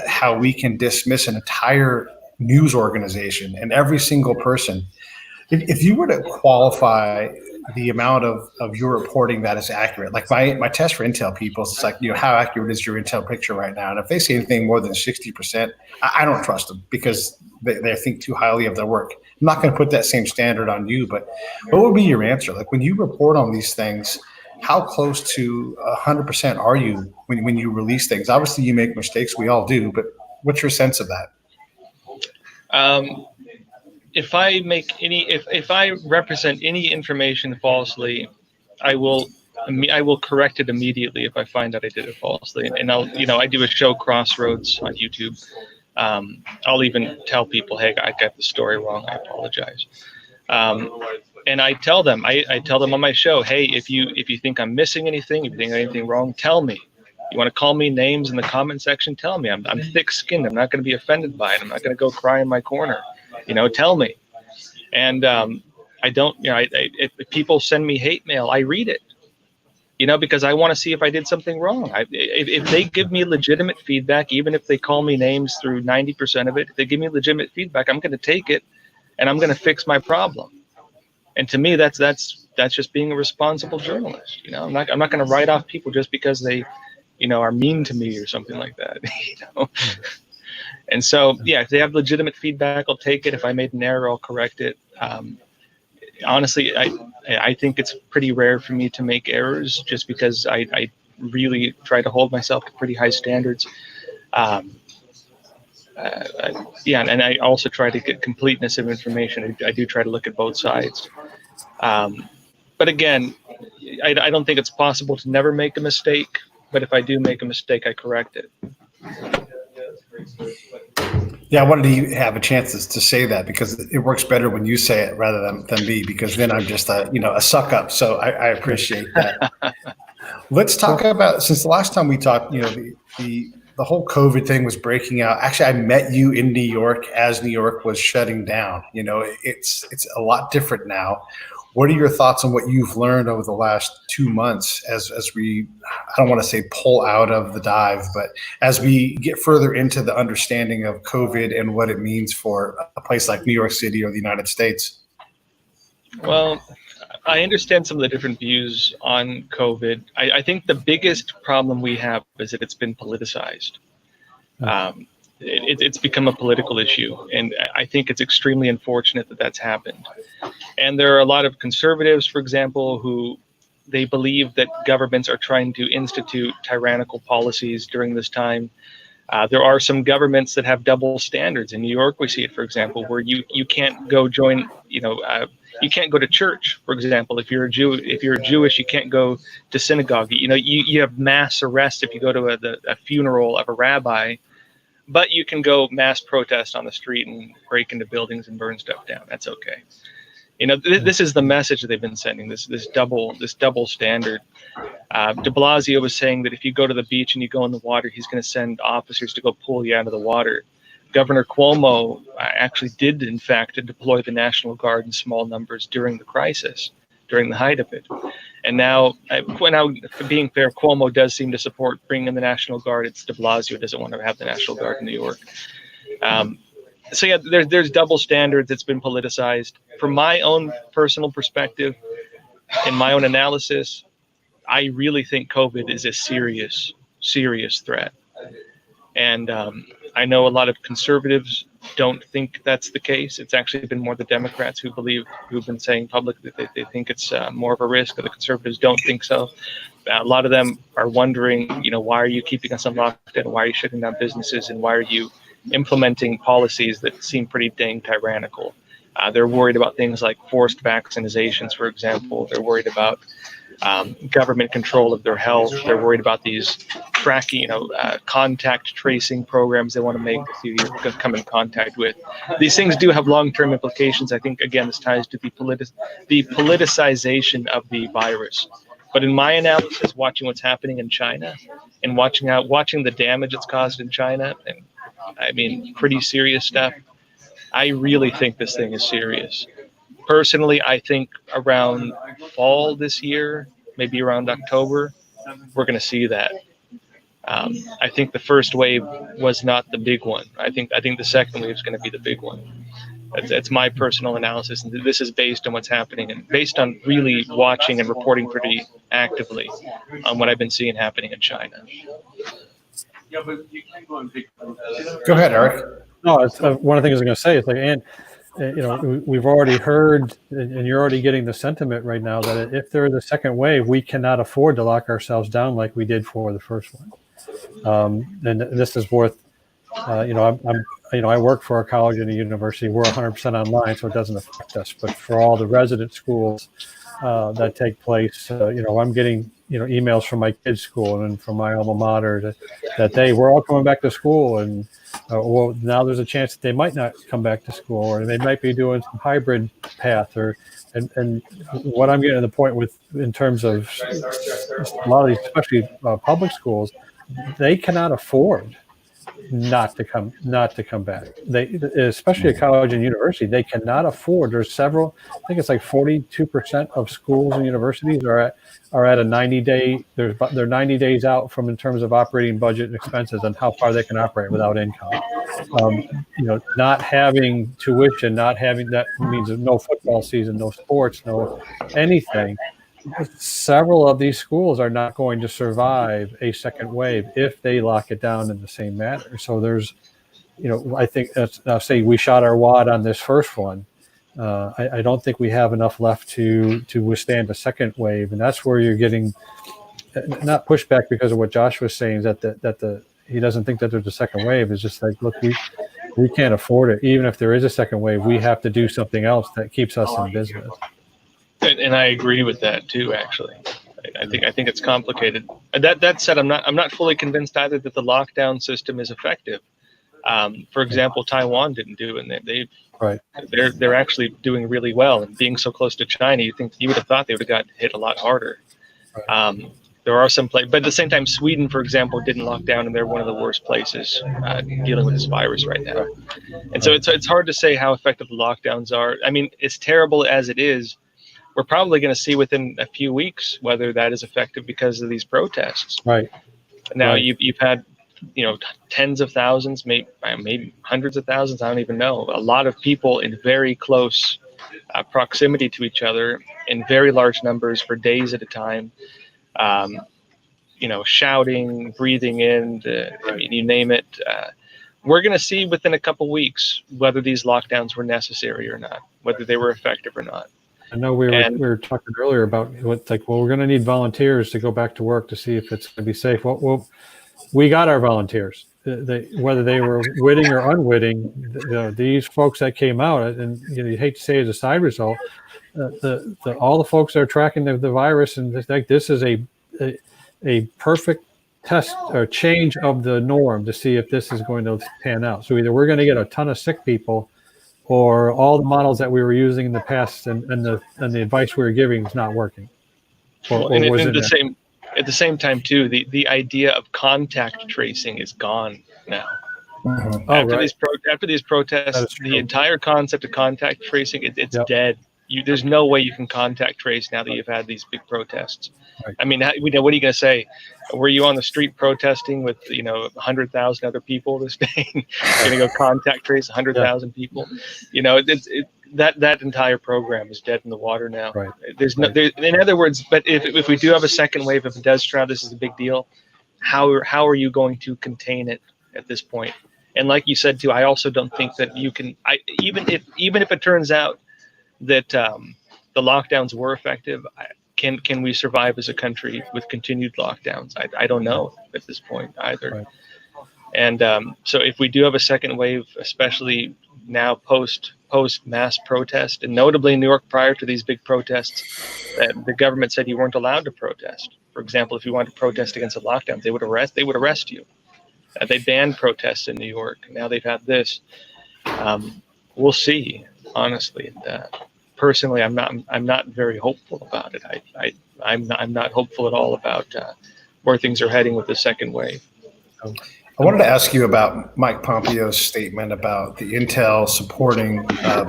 how we can dismiss an entire news organization and every single person. If you were to qualify the amount of your reporting that is accurate, like my test for intel people, it's like, how accurate is your intel picture right now? And if they say anything more than 60%, I don't trust them because they think too highly of their work. I'm not going to put that same standard on you, but what would be your answer? Like when you report on these things, how close to 100% are you when you release things? Obviously you make mistakes, we all do, but what's your sense of that? If I if I represent any information falsely, I will correct it immediately if I find out I did it falsely. And I do a show, Crossroads, on YouTube. I'll even tell people, hey, I got the story wrong. I apologize. And I tell them on my show, hey, if you think I'm missing anything, if you think anything wrong, tell me. You want to call me names in the comment section? Tell me. I'm thick-skinned. I'm not going to be offended by it. I'm not going to go cry in my corner. Tell me. And I don't. If people send me hate mail, I read it. Because I want to see if I did something wrong. If they give me legitimate feedback, even if they call me names through 90% of it, if they give me legitimate feedback, I'm going to take it, and I'm going to fix my problem. And to me, that's just being a responsible journalist. I'm not going to write off people just because they, are mean to me or something like that. And so, yeah, if they have legitimate feedback, I'll take it. If I made an error, I'll correct it. Honestly, I think it's pretty rare for me to make errors just because I really try to hold myself to pretty high standards. And I also try to get completeness of information. I do try to look at both sides. But again, I don't think it's possible to never make a mistake. But if I do make a mistake, I correct it. Yeah, I wanted to have a chance to say that because it works better when you say it rather than me, because then I'm just a suck up. So I appreciate that. Let's talk about, since the last time we talked, the whole COVID thing was breaking out. Actually, I met you in New York as New York was shutting down. It's a lot different now. What are your thoughts on what you've learned over the last 2 months as we, I don't want to say pull out of the dive, but as we get further into the understanding of COVID and what it means for a place like New York City or the United States? Well, I understand some of the different views on COVID. I think the biggest problem we have is that it's been politicized. It's become a political issue, and I think it's extremely unfortunate that that's happened. And there are a lot of conservatives, for example, who they believe that governments are trying to institute tyrannical policies during this time. There are some governments that have double standards. In New York, we see it, for example, where you can't go join, you can't go to church, for example. If you're Jewish, you can't go to synagogue. You have mass arrest if you go to a funeral of a rabbi. But you can go mass protest on the street and break into buildings and burn stuff down. That's okay. This is the message that they've been sending. This double standard. De Blasio was saying that if you go to the beach and you go in the water, he's going to send officers to go pull you out of the water. Governor Cuomo actually did, in fact, deploy the National Guard in small numbers during the crisis, during the height of it. And now, for being fair, Cuomo does seem to support bringing in the National Guard. It's de Blasio who doesn't want to have the National Guard in New York. So yeah, there's double standards. It's been politicized. From my own personal perspective, in my own analysis, I really think COVID is a serious, serious threat. And I know a lot of conservatives don't think that's the case. It's actually been more the Democrats who've been saying publicly that they think it's more of a risk. The conservatives don't think so. A lot of them are wondering, why are you keeping us on lockdown? Why are you shutting down businesses? And why are you implementing policies that seem pretty dang tyrannical? They're worried about things like forced vaccinations, for example. They're worried about government control of their health. They're worried about these tracking, contact tracing programs they want to make if you come in contact with. These things do have long-term implications. I think, again, this ties to the politicization of the virus. But in my analysis, watching what's happening in China and watching the damage it's caused in China, and I mean, pretty serious stuff, I really think this thing is serious. Personally, I think around fall this year, maybe around October, we're going to see that. I think the first wave was not the big one. I think the second wave is going to be the big one. It's my personal analysis, and this is based on what's happening and based on really watching and reporting pretty actively on what I've been seeing happening in China. Go ahead, Erik. No, it's, one of the things I was going to say is like, and we've already heard, and you're already getting the sentiment right now that if there is a second wave, we cannot afford to lock ourselves down like we did for the first one. And this is worth, I work for a college and a university. We're 100% online, so it doesn't affect us. But for all the resident schools that take place, I'm getting emails from my kids' school and from my alma mater that we're all coming back to school, and well, now there's a chance that they might not come back to school, or they might be doing some hybrid path, and what I'm getting to the point with in terms of a lot of these, especially public schools, they cannot afford not to come back. They, especially a college and university, they cannot afford. There's several. I think it's like 42% of schools and universities are at a 90-day. They're 90 days out from in terms of operating budget and expenses and how far they can operate without income. Not having tuition, not having that means no football season, no sports, no anything. Several of these schools are not going to survive a second wave if they lock it down in the same manner. So there's, I think I'll say we shot our wad on this first one. I don't think we have enough left to withstand a second wave, and that's where you're getting not pushback because of what Josh was saying, that he doesn't think that there's a second wave. It's just like, look, we can't afford it. Even if there is a second wave, we have to do something else that keeps us in business. And I agree with that too. Actually, I think it's complicated. That said, I'm not fully convinced either that the lockdown system is effective. For example, Taiwan didn't do it, and they're actually doing really well. And being so close to China, you would have thought they would have got hit a lot harder. Right. There are some places, but at the same time, Sweden, for example, didn't lock down, and they're one of the worst places dealing with this virus right now. And so it's hard to say how effective the lockdowns are. I mean, as terrible as it is, we're probably going to see within a few weeks whether that is effective because of these protests. Right. Now you've had, tens of thousands, maybe hundreds of thousands. I don't even know. A lot of people in very close proximity to each other in very large numbers for days at a time. Shouting, breathing in, you name it. We're going to see within a couple weeks whether these lockdowns were necessary or not, whether they were effective or not. I know we were talking earlier about we're going to need volunteers to go back to work to see if it's going to be safe. Well, we got our volunteers. Whether they were witting or unwitting, these folks that came out, and you hate to say as a side result, all the folks that are tracking the virus, and this is a perfect test or change of the norm to see if this is going to pan out. So either we're going to get a ton of sick people, or all the models that we were using in the past and the advice we were giving is not working. At the same time too, the idea of contact tracing is gone now. Mm-hmm. After these protests, the entire concept of contact tracing, it's dead. There's no way you can contact trace now that you've had these big protests. Right. I mean, what are you going to say? Were you on the street protesting with 100,000 other people this day? You're going to go contact trace 100,000 people? That entire program is dead in the water now. Right. In other words, but if we do have a second wave, if it does turn out this is a big deal, how are you going to contain it at this point? And like you said too, I also don't think that you can. Even if it turns out that the lockdowns were effective, can we survive as a country with continued lockdowns? I don't know at this point either. Right. And so if we do have a second wave, especially now post mass protest, and notably in New York prior to these big protests, the government said you weren't allowed to protest. For example, if you wanted to protest against the lockdowns, they would arrest you. They banned protests in New York. Now they've had this. We'll see. Honestly, personally, I'm not very hopeful about it. I'm not hopeful at all about where things are heading with the second wave. I wanted to ask you about Mike Pompeo's statement about the intel supporting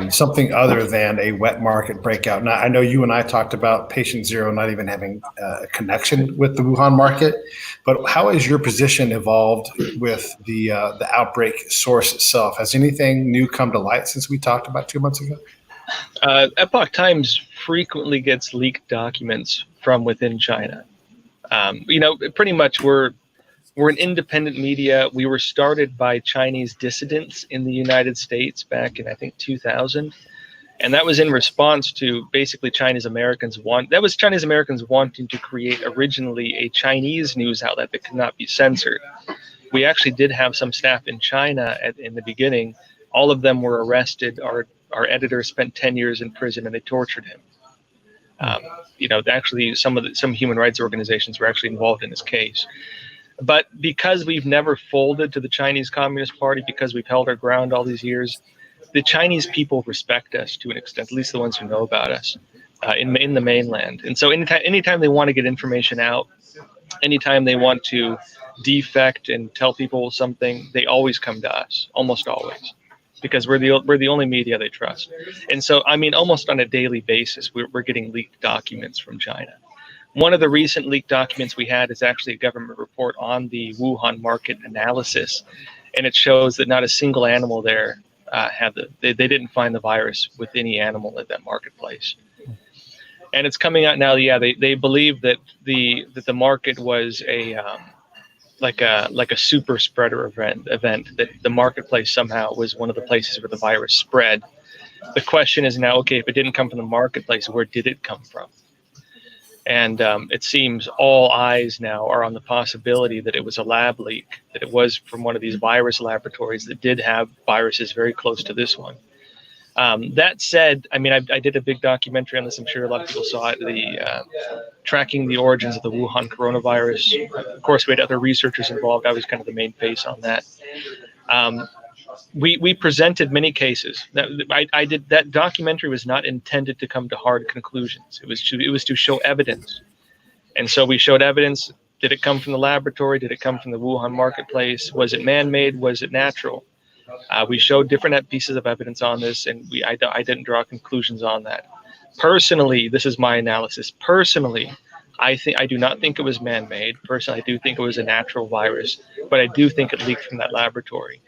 something other than a wet market breakout. Now, I know you and I talked about patient zero not even having a connection with the Wuhan market, but how has your position evolved with the outbreak source itself? Has anything new come to light since we talked about 2 months ago? Epoch Times frequently gets leaked documents from within China. Pretty much we're an independent media. We were started by Chinese dissidents in the United States back in, I think, 2000. And that was in response to basically Chinese Americans wanting to create originally a Chinese news outlet that could not be censored. We actually did have some staff in China in the beginning. All of them were arrested. Our editor spent 10 years in prison and they tortured him. Actually, some human rights organizations were actually involved in this case. But because we've never folded to the Chinese Communist Party, because we've held our ground all these years, the Chinese people respect us to an extent, at least the ones who know about us in the mainland. And so anytime they want to get information out, anytime they want to defect and tell people something, they always come to us, almost always, because we're the only media they trust. And so, almost on a daily basis, we're getting leaked documents from China. One of the recent leaked documents we had is actually a government report on the Wuhan market analysis, and it shows that not a single animal there they didn't find the virus with any animal at that marketplace. And it's coming out now. Yeah, they believe that the market was like a super spreader event, that the marketplace somehow was one of the places where the virus spread. The question is now, okay, if it didn't come from the marketplace, where did it come from? And it seems all eyes now are on the possibility that it was a lab leak, that it was from one of these virus laboratories that did have viruses very close to this one. That said, I did a big documentary on this. I'm sure a lot of people saw it, tracking the origins of the Wuhan coronavirus. Of course, we had other researchers involved. I was kind of the main face on that. We presented many cases. That documentary was not intended to come to hard conclusions. It was to show evidence. And so we showed evidence. Did it come from the laboratory? Did it come from the Wuhan marketplace? Was it man-made? Was it natural? We showed different pieces of evidence on this, and I didn't draw conclusions on that. Personally, this is my analysis. Personally, I do not think it was man-made. Personally, I do think it was a natural virus, but I do think it leaked from that laboratory.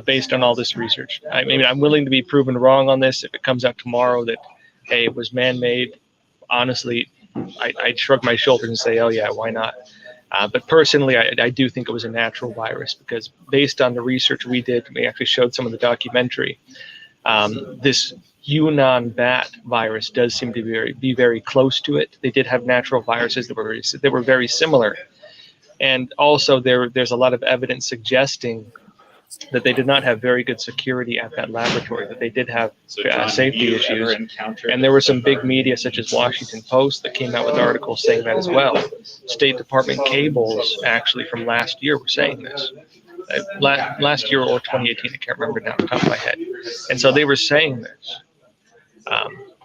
Based on all this research, I'm willing to be proven wrong on this. If it comes out tomorrow that, hey, it was man-made, honestly, I'd shrug my shoulders and say, oh yeah, why not? But personally, I do think it was a natural virus, because based on the research we did, we actually showed some of the documentary. This Yunnan bat virus does seem to be very close to it. They did have natural viruses that were very similar, and also there's a lot of evidence suggesting that they did not have very good security at that laboratory, that they did have safety issues. And there were some big media such as Washington Post that came out with articles saying that as well. State Department cables actually from last year were saying this. Last year or 2018, I can't remember now off the top of my head. And so they were saying this.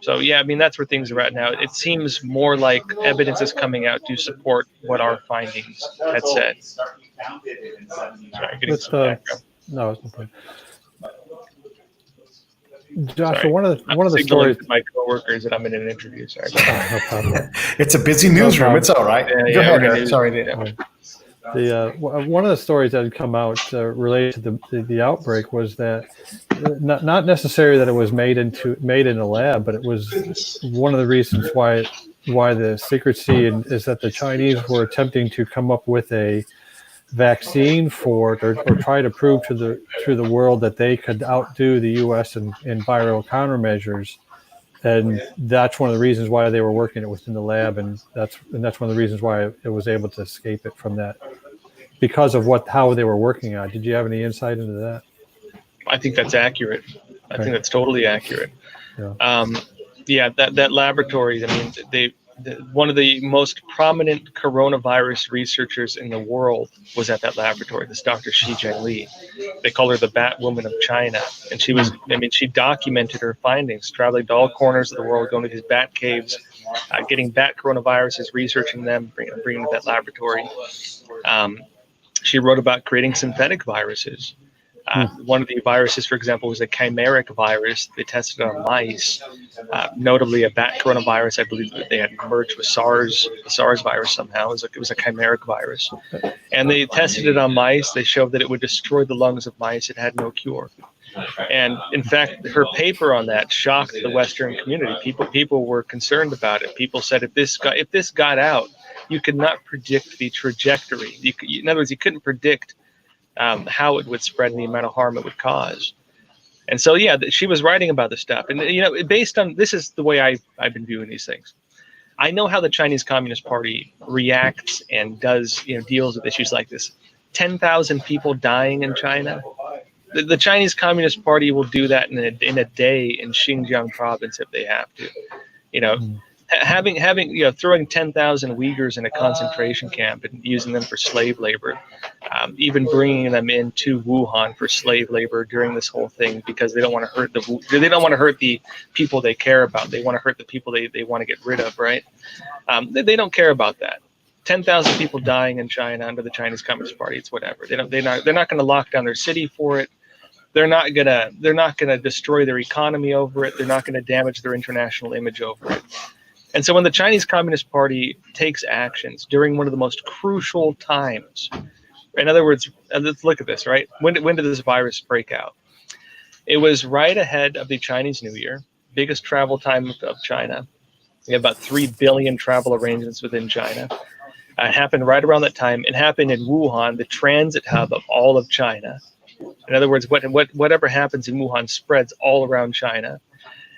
So yeah, that's where things are at now. It seems more like evidence is coming out to support what our findings had said. Sorry, getting some background. No, it's no problem. Josh, one of the stories. My coworkers that I'm in an interview. Sorry. No problem. It's a busy newsroom. It's all right. Go ahead, Eric. Sorry. One of the stories that had come out related to the outbreak was that not necessarily that it was made in a lab, but it was one of the reasons why the secrecy is that the Chinese were attempting to come up with a vaccine for it, or try to prove to the world that they could outdo the U.S. in viral countermeasures, and that's one of the reasons why they were working it within the lab, and that's one of the reasons why it was able to escape it from that, because of how they were working on. Did you have any insight into that? I think that's accurate. I think that's totally accurate. Yeah. That laboratory. One of the most prominent coronavirus researchers in the world was at that laboratory, this Dr. Xi Zhengli. They call her the Bat Woman of China. And she documented her findings, traveling to all corners of the world, going to these bat caves, getting bat coronaviruses, researching them, bringing them to that laboratory. She wrote about creating synthetic viruses. One of the viruses, for example, was a chimeric virus. They tested it on mice, notably a bat coronavirus. I believe that they had merged with SARS, the SARS virus somehow. It was a chimeric virus. And they tested it on mice. They showed that it would destroy the lungs of mice. It had no cure. And in fact, her paper on that shocked the Western community. People were concerned about it. People said if this got out, you could not predict the trajectory. In other words, you couldn't predict how it would spread and the amount of harm it would cause. And so, yeah, she was writing about this stuff. And, based on, this is the way I've been viewing these things. I know how the Chinese Communist Party reacts and does, deals with issues like this. 10,000 people dying in China. The Chinese Communist Party will do that in a day in Xinjiang province if they have to. Throwing 10,000 Uyghurs in a concentration camp and using them for slave labor, even bringing them into Wuhan for slave labor during this whole thing because they don't want to hurt the people they care about. They want to hurt the people they want to get rid of, right? They don't care about that. 10,000 people dying in China under the Chinese Communist Party. It's whatever. They're not going to lock down their city for it. They're not gonna destroy their economy over it. They're not going to damage their international image over it. And so when the Chinese Communist Party takes actions during one of the most crucial times, in other words, let's look at this, right? When did this virus break out? It was right ahead of the Chinese New Year, biggest travel time of China. We have about 3 billion travel arrangements within China. It happened right around that time. It happened in Wuhan, the transit hub of all of China. In other words, whatever happens in Wuhan spreads all around China.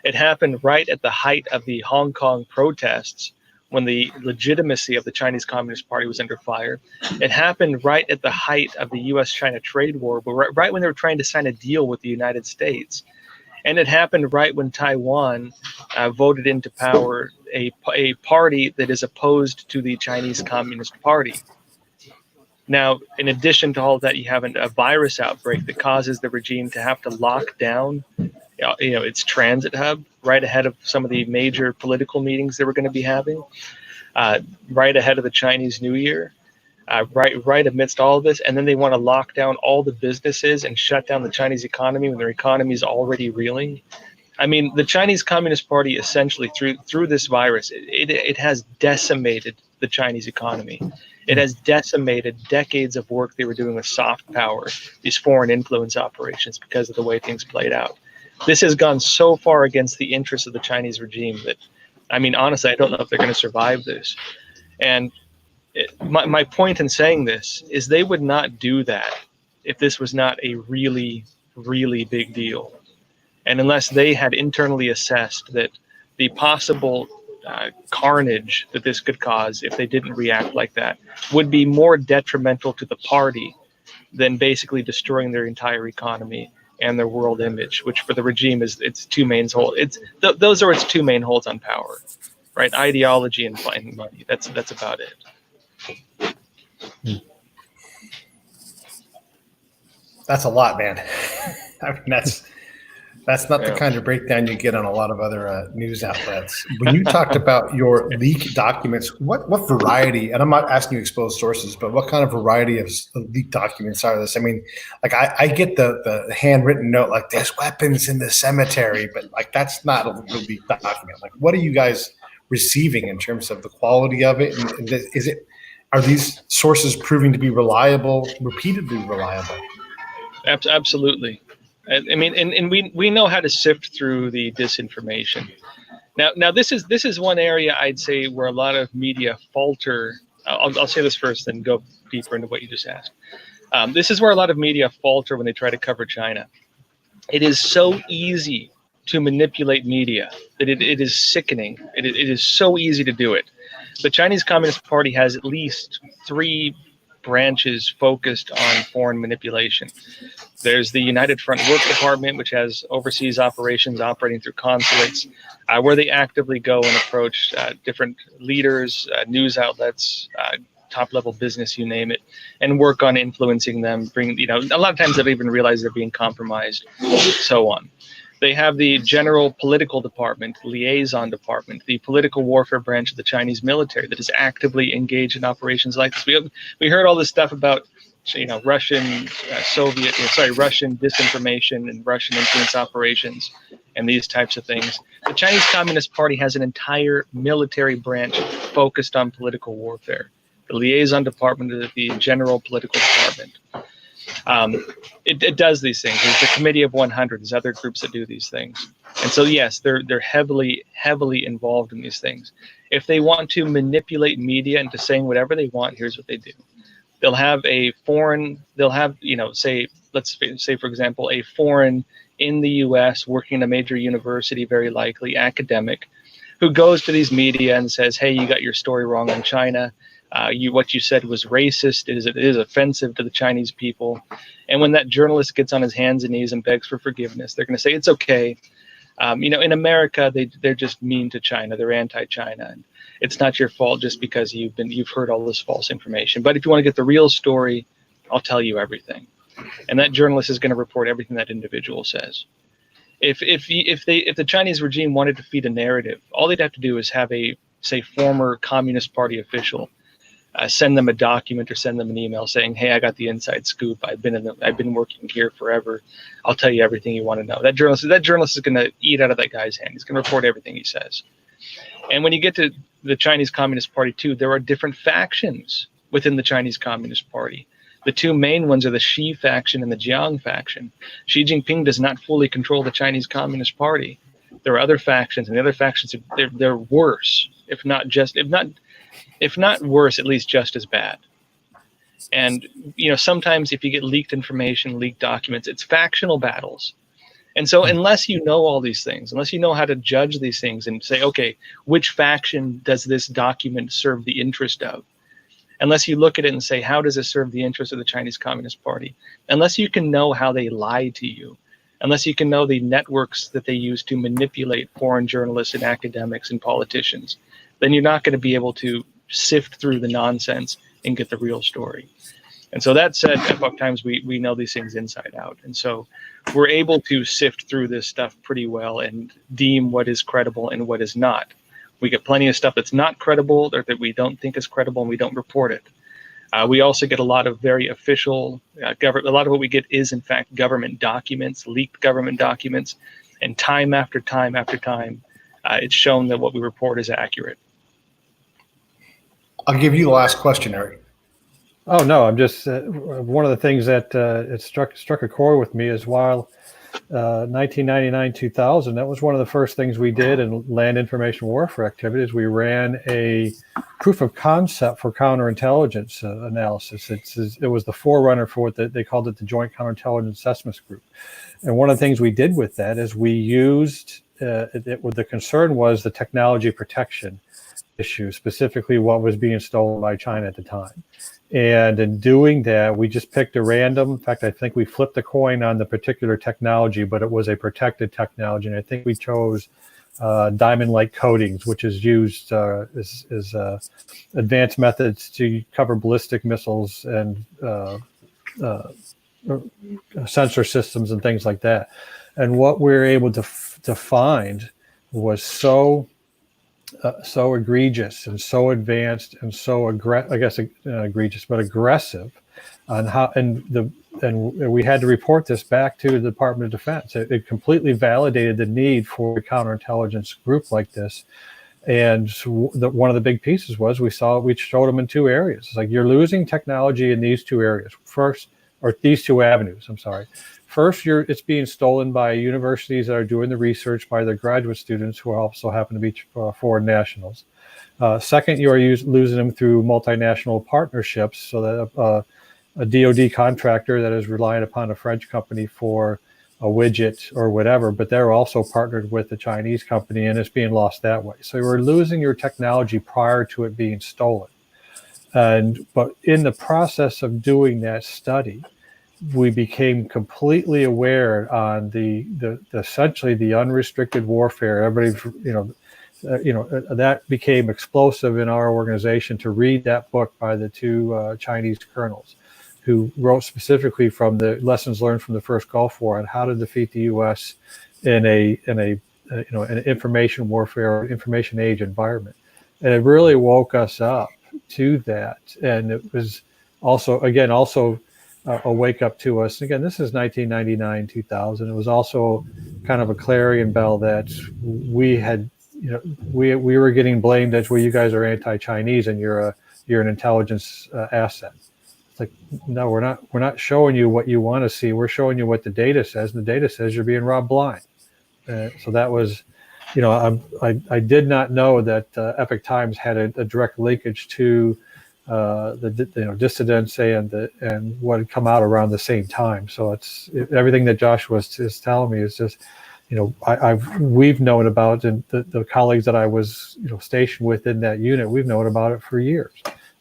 It happened right at the height of the Hong Kong protests when the legitimacy of the Chinese Communist Party was under fire. It happened right at the height of the U.S.-China trade war, right when they were trying to sign a deal with the United States. And it happened right when Taiwan voted into power a party that is opposed to the Chinese Communist Party. Now, in addition to all of that, you have a virus outbreak that causes the regime to have to lock down its transit hub right ahead of some of the major political meetings they were going to be having, right ahead of the Chinese New Year, right amidst all of this. And then they want to lock down all the businesses and shut down the Chinese economy when their economy is already reeling. I mean, the Chinese Communist Party essentially through this virus, it has decimated the Chinese economy. It has decimated decades of work they were doing with soft power, these foreign influence operations, because of the way things played out. This has gone so far against the interests of the Chinese regime that, I mean, honestly, I don't know if they're going to survive this. And my point in saying this is they would not do that if this was not a really, really big deal. And unless they had internally assessed that the possible carnage that this could cause if they didn't react like that would be more detrimental to the party than basically destroying their entire economy and their world image, which for the regime is its two main holds. Those are its two main holds on power, right? Ideology and money. That's about it. That's a lot, man. I mean, that's not the kind of breakdown you get on a lot of other news outlets. When you talked about your leaked documents, what variety, and I'm not asking you to expose sources, but what kind of variety of leaked documents are this? I mean, like I get the handwritten note, like there's weapons in the cemetery, but like that's not a leaked document. Like what are you guys receiving in terms of the quality of it? And are these sources proving to be reliable, repeatedly reliable? Absolutely. I mean, and we know how to sift through the disinformation. Now this is one area I'd say where a lot of media falter. I'll say this first, then go deeper into what you just asked. This is where a lot of media falter when they try to cover China. It is so easy to manipulate media that it is sickening. It is so easy to do it. The Chinese Communist Party has at least 3 branches focused on foreign manipulation. There's the United Front Work Department, which has overseas operations operating through consulates, where they actively go and approach different leaders, news outlets, top-level business, you name it, and work on influencing them. A lot of times they don't even realize they're being compromised, so on. They have the General Political Department, Liaison Department, the political warfare branch of the Chinese military that is actively engaged in operations like this. We heard all this stuff about Russian Russian disinformation and Russian influence operations and these types of things. The Chinese Communist Party has an entire military branch focused on political warfare. The liaison department of the general political department. It does these things. There's the Committee of 100. There's other groups that do these things. And so, yes, they're heavily involved in these things. If they want to manipulate media into saying whatever they want, here's what they do. They'll have let's say, for example, a foreign in the U.S. working in a major university, very likely academic, who goes to these media and says, hey, you got your story wrong on China. What you said was racist. It is offensive to the Chinese people. And when that journalist gets on his hands and knees and begs for forgiveness, they're going to say, it's okay. In America, they're just mean to China. They're anti-China. And it's not your fault just because you've heard all this false information. But if you want to get the real story, I'll tell you everything. And that journalist is going to report everything that individual says. If the Chinese regime wanted to feed a narrative, all they'd have to do is have a, say, former Communist Party official send them a document or send them an email saying, hey, I got the inside scoop. I've been working here forever. I'll tell you everything you want to know. That journalist is going to eat out of that guy's hand. He's going to report everything he says. And when you get to the Chinese Communist Party too, there are different factions within the Chinese Communist Party. The two main ones are the Xi faction and the Jiang faction. Xi Jinping does not fully control the Chinese Communist Party. There are other factions, and the other factions they're worse, if not worse, at least just as bad. And sometimes if you get leaked information, leaked documents, it's factional battles. And so unless you know all these things, unless you know how to judge these things and say, okay, which faction does this document serve the interest of? Unless you look at it and say, how does it serve the interest of the Chinese Communist Party? Unless you can know how they lie to you, unless you can know the networks that they use to manipulate foreign journalists and academics and politicians, then you're not going to be able to sift through the nonsense and get the real story. And so that said, Epoch Times, we know these things inside out. And so we're able to sift through this stuff pretty well and deem what is credible and what is not. We get plenty of stuff that's not credible or that we don't think is credible, and we don't report it. We also get a lot of very official government. A lot of what we get is, in fact, government documents, leaked government documents. And time after time after time, it's shown that what we report is accurate. I'll give you the last question, Erik. Oh, no, I'm just one of the things that it struck a chord with me is while 1999, 2000, that was one of the first things we did in land information warfare activities. We ran a proof of concept for counterintelligence analysis. It was the forerunner for what they called it the Joint Counterintelligence Assessments Group. And one of the things we did with that is we used, the concern was the technology protection issue, specifically what was being stolen by China at the time. And in doing that, we just picked a random, in fact, I think we flipped a coin on the particular technology, but it was a protected technology. And I think we chose diamond-like coatings, which is used as advanced methods to cover ballistic missiles and sensor systems and things like that. And what we were able to find was so egregious and so advanced and so egregious, but aggressive on how, and we had to report this back to the Department of Defense. It completely validated the need for a counterintelligence group like this. And one of the big pieces was we showed them in two areas. It's like, you're losing technology in these two areas. These two avenues, I'm sorry. First, it's being stolen by universities that are doing the research by their graduate students who also happen to be foreign nationals. Second, you are losing them through multinational partnerships, so that a DoD contractor that is relying upon a French company for a widget or whatever, but they're also partnered with the Chinese company, and it's being lost that way. So you're losing your technology prior to it being stolen. But in the process of doing that study, we became completely aware on the essentially the unrestricted warfare. Everybody, that became explosive in our organization to read that book by the two Chinese colonels who wrote specifically from the lessons learned from the first Gulf War on how to defeat the U.S. in an information warfare, information age environment. And it really woke us up to that. And it was also a wake up to us. Again, this is 1999, 2000. It was also kind of a clarion bell that we had, we were getting blamed as, well, you guys are anti-Chinese and you're an intelligence asset. It's like, no, we're not showing you what you want to see. We're showing you what the data says, and the data says you're being robbed blind. So that was, I did not know that Epoch Times had a direct linkage to the dissidents and what had come out around the same time. So everything that Josh is telling me is just, we've known about, and the colleagues that I was stationed with in that unit, we've known about it for years,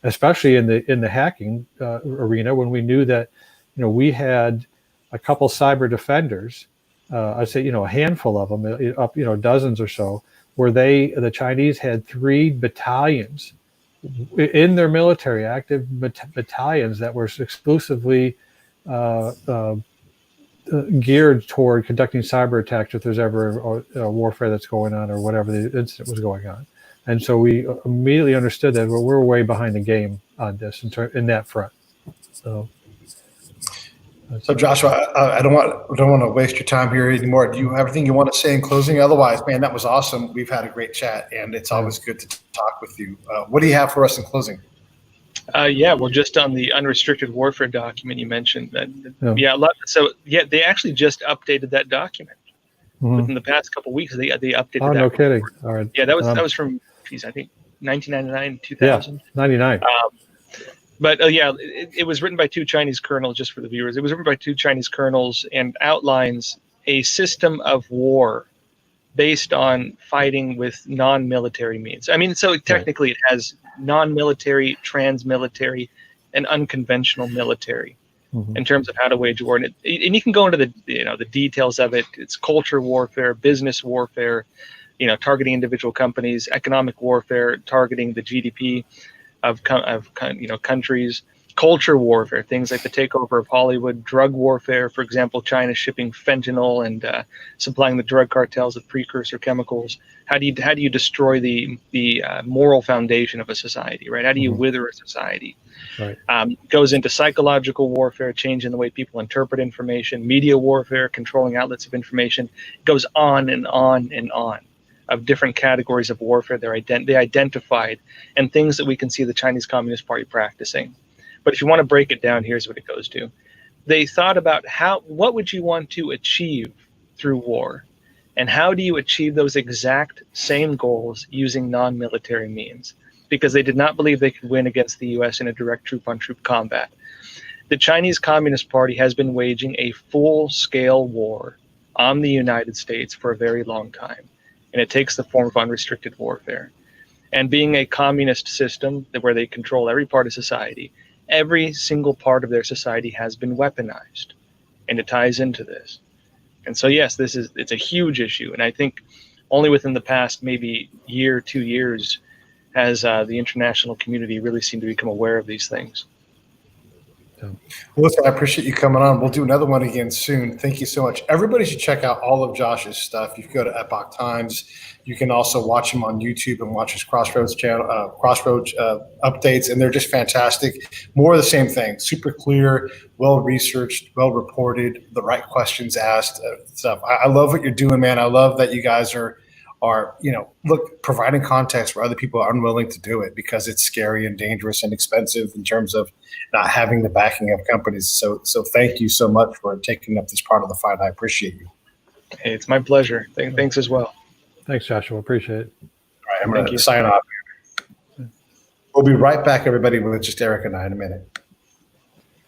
especially in the hacking arena, when we knew that we had a couple cyber defenders. I'd say a handful of them, up dozens or so, where the Chinese had 3 battalions in their military, active battalions that were exclusively geared toward conducting cyber attacks if there's ever a warfare that's going on or whatever the incident was going on. And so we immediately understood that we're way behind the game on this in that front. So Joshua, I don't want to waste your time here anymore. Do you have anything you want to say in closing? Otherwise, man, that was awesome. We've had a great chat, and it's always good to talk with you. What do you have for us in closing? Well, just on the unrestricted warfare document you mentioned, they actually just updated that document within the past couple of weeks. They updated. Oh, that no kidding! All right. Yeah, that was from, I think 1999, 2000. Yeah, 99. But it was written by 2 Chinese colonels, just for the viewers. It was written by 2 Chinese colonels and outlines a system of war based on fighting with non-military means. I mean, so technically it has non-military, trans-military, and unconventional military in terms of how to wage war. And you can go into the details of it. It's culture warfare, business warfare, targeting individual companies, economic warfare, targeting the GDP of countries, culture warfare, things like the takeover of Hollywood, drug warfare, for example, China shipping fentanyl and supplying the drug cartels with precursor chemicals. How do you destroy the moral foundation of a society, right? How do you wither a society? Right. Goes into psychological warfare, changing the way people interpret information, media warfare, controlling outlets of information. Goes on and on and on, of different categories of warfare they identified, and things that we can see the Chinese Communist Party practicing. But if you want to break it down, here's what it goes to. They thought about what would you want to achieve through war, and how do you achieve those exact same goals using non-military means? Because they did not believe they could win against the U.S. in a direct troop-on-troop combat. The Chinese Communist Party has been waging a full-scale war on the United States for a very long time. And it takes the form of unrestricted warfare. And being a communist system where they control every part of society, every single part of their society has been weaponized. And it ties into this. And so, yes, it's a huge issue. And I think only within the past maybe year, 2 years, has the international community really seemed to become aware of these things. Well, listen, I appreciate you coming on. We'll do another one again soon. Thank you so much. Everybody should check out all of Josh's stuff. You can go to Epoch Times. You can also watch him on YouTube and watch his Crossroads channel, Crossroads updates, and they're just fantastic. More of the same thing. Super clear, well-researched, well-reported, the right questions asked, stuff. I love what you're doing, man. I love that you guys are providing context where other people are unwilling to do it because it's scary and dangerous and expensive in terms of not having the backing of companies. So thank you so much for taking up this part of the fight. I appreciate you. Hey, it's my pleasure. Thanks as well. Thanks, Joshua. Appreciate it. All right, I'm going to sign off. We'll be right back, everybody, with just Erik and I in a minute.